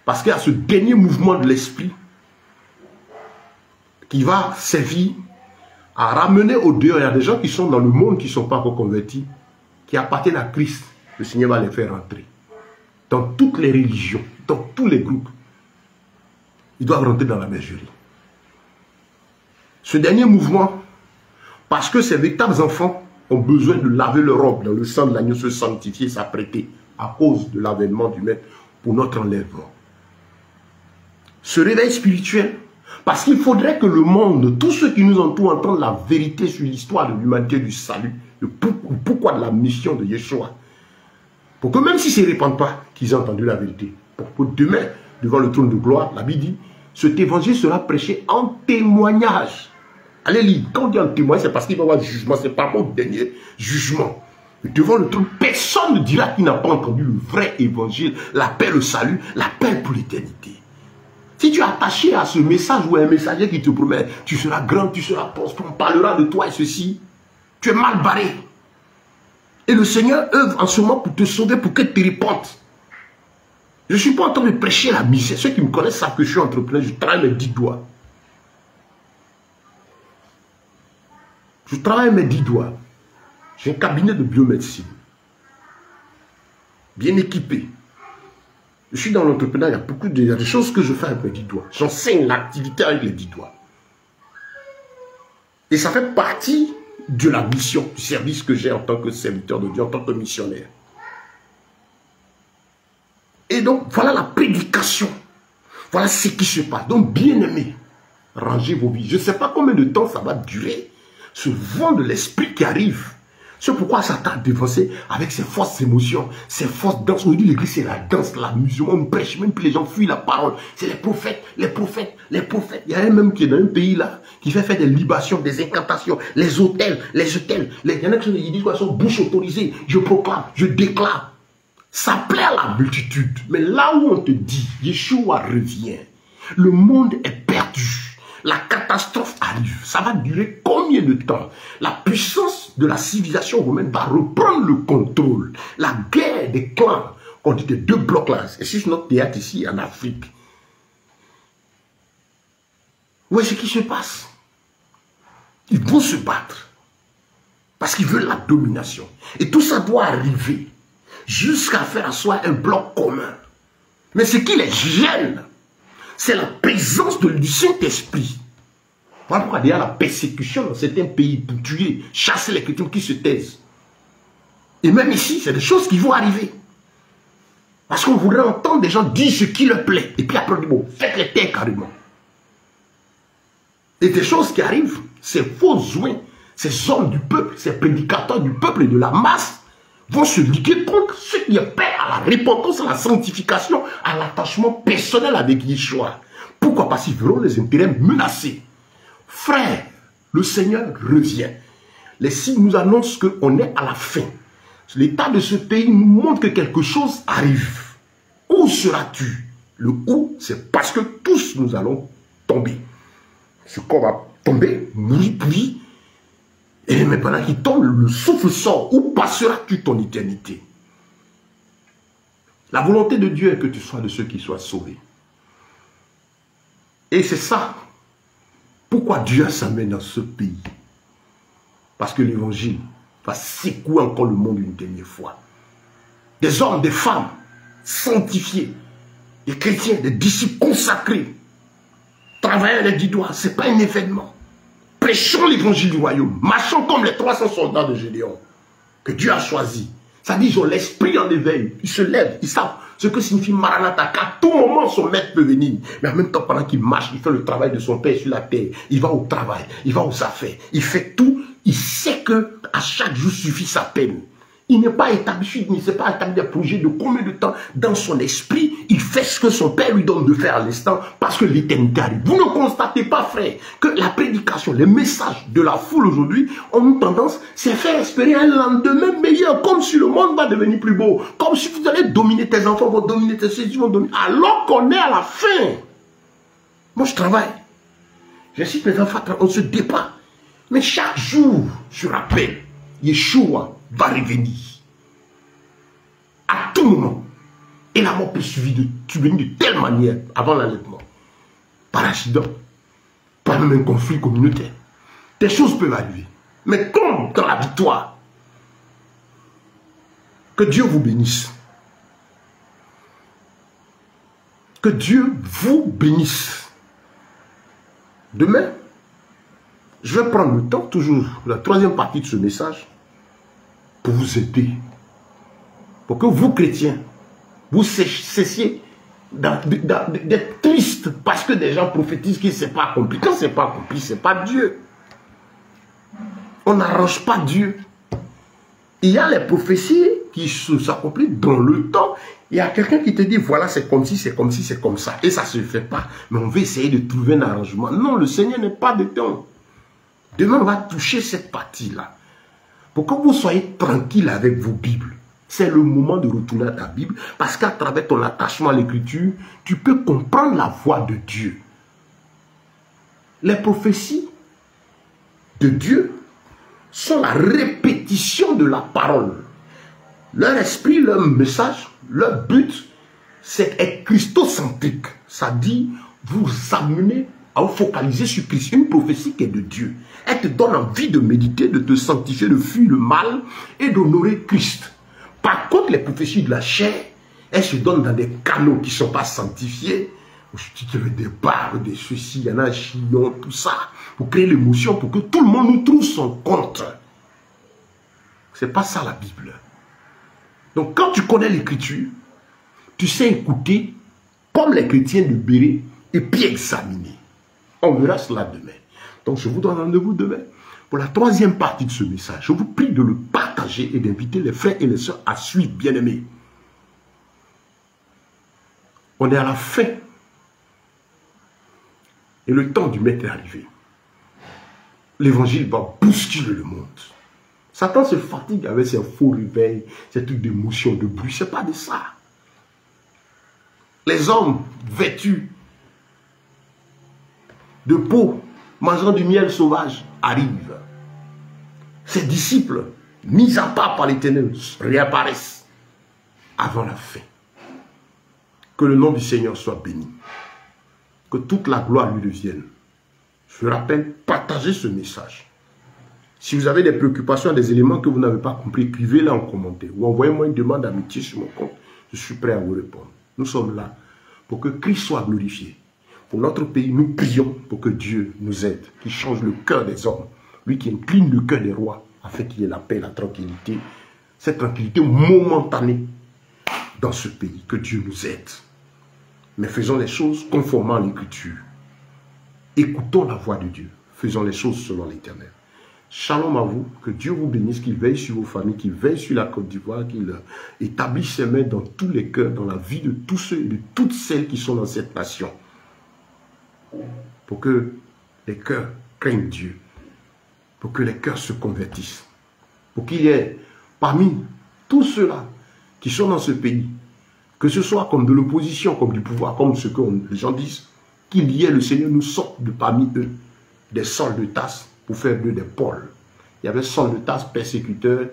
Parce qu'il y a ce dernier mouvement de l'esprit qui va servir à ramener au dehors. Il y a des gens qui sont dans le monde qui ne sont pas encore convertis, qui appartiennent à Christ. Le Seigneur va les faire rentrer. Dans toutes les religions, dans tous les groupes. Ils doivent rentrer dans la bergerie. Ce dernier mouvement, parce que ces véritables enfants ont besoin de laver leur robe dans le sang de l'agneau, se sanctifier, s'apprêter à cause de l'avènement du Maître pour notre enlèvement. Ce réveil spirituel, parce qu'il faudrait que le monde, tous ceux qui nous entourent entendent la vérité sur l'histoire de l'humanité, du salut, le pourquoi de la mission de Yeshua. Pour que même s'ils ne se répandent pas, qu'ils aient entendu la vérité. Pour demain, devant le trône de gloire, la Bible dit, cet évangile sera prêché en témoignage. Allez lire, quand on dit en témoignage, c'est parce qu'il va y avoir jugement, c'est pas mon dernier jugement. Devant le trône, personne ne dira qu'il n'a pas entendu le vrai évangile, l'appel au salut, l'appel pour l'éternité. Si tu es attaché à ce message ou à un messager qui te promet, tu seras grand, tu seras prospère, on parlera de toi et ceci, tu es mal barré. Et le Seigneur œuvre en ce moment pour te sauver, pour que tu te répandes. Je ne suis pas en train de prêcher la misère. Ceux qui me connaissent savent que je suis entrepreneur, je travaille mes 10 doigts. Je travaille mes 10 doigts. J'ai un cabinet de biomédecine. Bien équipé. Je suis dans l'entrepreneuriat, il y a beaucoup de choses que je fais avec mes 10 doigts. J'enseigne l'activité avec les 10 doigts. Et ça fait partie de la mission, du service que j'ai en tant que serviteur de Dieu, en tant que missionnaire. Et donc, voilà la prédication. Voilà ce qui se passe. Donc, bien-aimés, rangez vos vies. Je ne sais pas combien de temps ça va durer, ce vent de l'esprit qui arrive. C'est pourquoi Satan a dévancé avec ses forces émotions, ses forces danses. On dit l'église, c'est la danse, la musique. On prêche, même puis les gens fuient la parole. C'est les prophètes, les prophètes, les prophètes. Il y a un même qui est dans un pays là, qui fait faire des libations, des incantations, les hôtels, les hôtels. Il y en a qui disent quoi, sont bouche autorisée. Je proclame, je déclare. Ça plaît à la multitude. Mais là où on te dit, Yeshua revient, le monde est perdu. La catastrophe arrive. Ça va durer combien de temps? La puissance de la civilisation romaine va reprendre le contrôle. La guerre des clans, qu'on dit des deux blocs là, et c'est notre théâtre ici en Afrique. Où est-ce qui se passe? Ils vont se battre. Parce qu'ils veulent la domination. Et tout ça doit arriver jusqu'à faire à soi un bloc commun. Mais ce qui les gêne, c'est la présence du Saint-Esprit. Voilà pourquoi il y a la persécution dans certains pays pour tuer, chasser les chrétiens qui se taisent. Et même ici, c'est des choses qui vont arriver. Parce qu'on voudrait entendre des gens dire ce qui leur plaît. Et puis après, on dit, bon, faites-les taire carrément. Et des choses qui arrivent, ces faux joints, ces hommes du peuple, ces prédicateurs du peuple et de la masse, vont se liguer contre ceux qui appellent à la repentance, à la sanctification, à l'attachement personnel avec Yeshua. Pourquoi? Parce qu'ils verront les intérêts menacés. Frère, le Seigneur revient. Les signes nous annoncent qu'on est à la fin. L'état de ce pays nous montre que quelque chose arrive. Où seras-tu? Le où, c'est parce que tous nous allons tomber. Ce corps va tomber, mourir, puis et mais pendant qu'il tombe, le souffle sort. Où passeras-tu ton éternité? La volonté de Dieu est que tu sois de ceux qui soient sauvés. Et c'est ça. Pourquoi Dieu s'amène dans ce pays? Parce que l'évangile va secouer encore le monde une dernière fois. Des hommes, des femmes sanctifiés, des chrétiens, des disciples consacrés, travaillant les 10 doigts, ce n'est pas un événement. Prêchons l'évangile du royaume, marchons comme les 300 soldats de Gédéon, que Dieu a choisi. Ça dit, ils ont l'esprit en éveil, ils se lèvent, ils savent ce que signifie Maranatha, qu'à tout moment son maître peut venir. Mais en même temps, pendant qu'il marche, il fait le travail de son père sur la terre. Il va au travail, il va aux affaires, il fait tout. Il sait que à chaque jour suffit sa peine. Il n'est pas établi, il ne s'est pas établi des projets de combien de temps dans son esprit. Il fait ce que son père lui donne de faire à l'instant parce que l'éternité arrive. Vous ne constatez pas, frère, que la prédication, les messages de la foule aujourd'hui ont une tendance, c'est faire espérer un lendemain meilleur, comme si le monde va devenir plus beau, comme si vous allez dominer tes enfants, vont dominer tes fils, vont dominer, alors qu'on est à la fin. Moi, je travaille. J'incite mes enfants, on se débat. Mais chaque jour, je rappelle, Yeshua va revenir. À tout moment. Et la mort peut suivre de telle manière avant l'enlèvement. Par accident. Par même un conflit communautaire. Des choses peuvent arriver. Mais comme dans la victoire. Que Dieu vous bénisse. Que Dieu vous bénisse. Demain, je vais prendre le temps, toujours la troisième partie de ce message, pour vous aider. Pour que vous, chrétiens, vous cessiez d'être tristes parce que des gens prophétisent que ce n'est pas accompli. Quand ce n'est pas accompli, ce n'est pas Dieu. On n'arrange pas Dieu. Il y a les prophéties qui s'accomplissent dans le temps. Il y a quelqu'un qui te dit, voilà, c'est comme si, c'est comme si, c'est comme ça. Et ça ne se fait pas. Mais on veut essayer de trouver un arrangement. Non, le Seigneur n'est pas de temps. Demain, on va toucher cette partie-là. Pour que vous soyez tranquille avec vos Bibles. C'est le moment de retourner à ta Bible. Parce qu'à travers ton attachement à l'écriture, tu peux comprendre la voix de Dieu. Les prophéties de Dieu sont la répétition de la parole. Leur esprit, leur message, leur but, c'est être christocentrique. Ça dit, vous amener à vous focaliser sur Christ. Une prophétie qui est de Dieu. Elle te donne envie de méditer, de te sanctifier, de fuir le mal et d'honorer Christ. Par contre, les prophéties de la chair, elles se donnent dans des canaux qui ne sont pas sanctifiés. Je veux des barres, des ceci, il y en a un chillon, tout ça, pour créer l'émotion, pour que tout le monde nous trouve son compte. C'est pas ça la Bible. Donc quand tu connais l'écriture, tu sais écouter comme les chrétiens de Béret et puis examiner. On verra cela demain. Donc je vous donne rendez-vous demain pour la troisième partie de ce message. Je vous prie de le partager et d'inviter les frères et les sœurs à suivre, bien-aimés. On est à la fin. Et le temps du maître est arrivé. L'évangile va bousculer le monde. Satan se fatigue avec ses faux réveils, ces trucs d'émotion, de bruit. Ce n'est pas de ça. Les hommes vêtus de peau, mangeant du miel sauvage, arrivent. Ses disciples, mis à part par l'Éternel, réapparaissent avant la fin. Que le nom du Seigneur soit béni. Que toute la gloire lui revienne. Je rappelle, partagez ce message. Si vous avez des préoccupations, des éléments que vous n'avez pas compris, écrivez-les en commentaire ou envoyez-moi une demande d'amitié sur mon compte. Je suis prêt à vous répondre. Nous sommes là pour que Christ soit glorifié. Pour notre pays, nous prions pour que Dieu nous aide, qu'il change le cœur des hommes, lui qui incline le cœur des rois, afin qu'il y ait la paix, la tranquillité, cette tranquillité momentanée dans ce pays. Que Dieu nous aide. Mais faisons les choses conformément à l'Écriture. Écoutons la voix de Dieu. Faisons les choses selon l'Éternel. Shalom à vous, que Dieu vous bénisse, qu'il veille sur vos familles, qu'il veille sur la Côte d'Ivoire, qu'il établisse ses mains dans tous les cœurs, dans la vie de tous ceux et de toutes celles qui sont dans cette nation. Pour que les cœurs craignent Dieu, pour que les cœurs se convertissent, pour qu'il y ait parmi tous ceux-là qui sont dans ce pays, que ce soit comme de l'opposition, comme du pouvoir, comme ce que les gens disent, qu'il y ait le Seigneur nous sorte de parmi eux des Sauls de Tarse pour faire d'eux des Paul. Il y avait Saul de Tarse, persécuteur,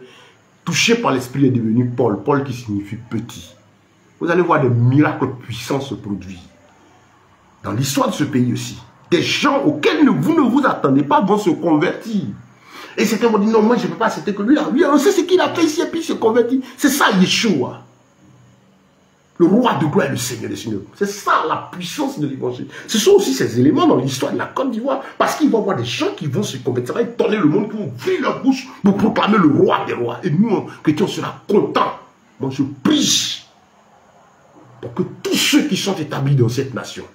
touché par l'esprit est devenu Paul, Paul qui signifie petit. Vous allez voir des miracles puissants se produire. Dans l'histoire de ce pays aussi, des gens auxquels vous ne vous attendez pas vont se convertir. Et certains vont dire, non, moi je ne peux pas accepter que lui, on sait ce qu'il a fait ici et puis il se convertit. C'est ça Yeshua. Le roi de gloire et le Seigneur des Seigneurs. C'est ça la puissance de l'évangile. Ce sont aussi ces éléments dans l'histoire de la Côte d'Ivoire. Parce qu'il va y avoir des gens qui vont se convertir, ça va étonner le monde, qui vont ouvrir leur bouche pour proclamer le roi des rois. Et nous, chrétiens, on sera contents. Moi, je prie pour que tous ceux qui sont établis dans cette nation,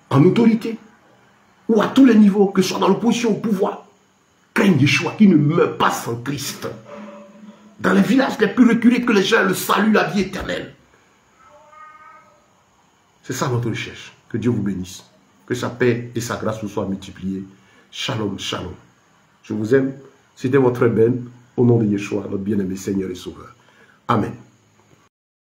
en autorité, ou à tous les niveaux, que ce soit dans l'opposition au pouvoir, craignent Yeshua, qui ne meurt pas sans Christ. Dans les villages les plus reculés, que les gens le saluent, la vie éternelle. C'est ça notre recherche. Que Dieu vous bénisse. Que sa paix et sa grâce vous soient multipliées. Shalom, shalom. Je vous aime. C'était votre Ben. Au nom de Yeshua, notre bien-aimé Seigneur et Sauveur. Amen.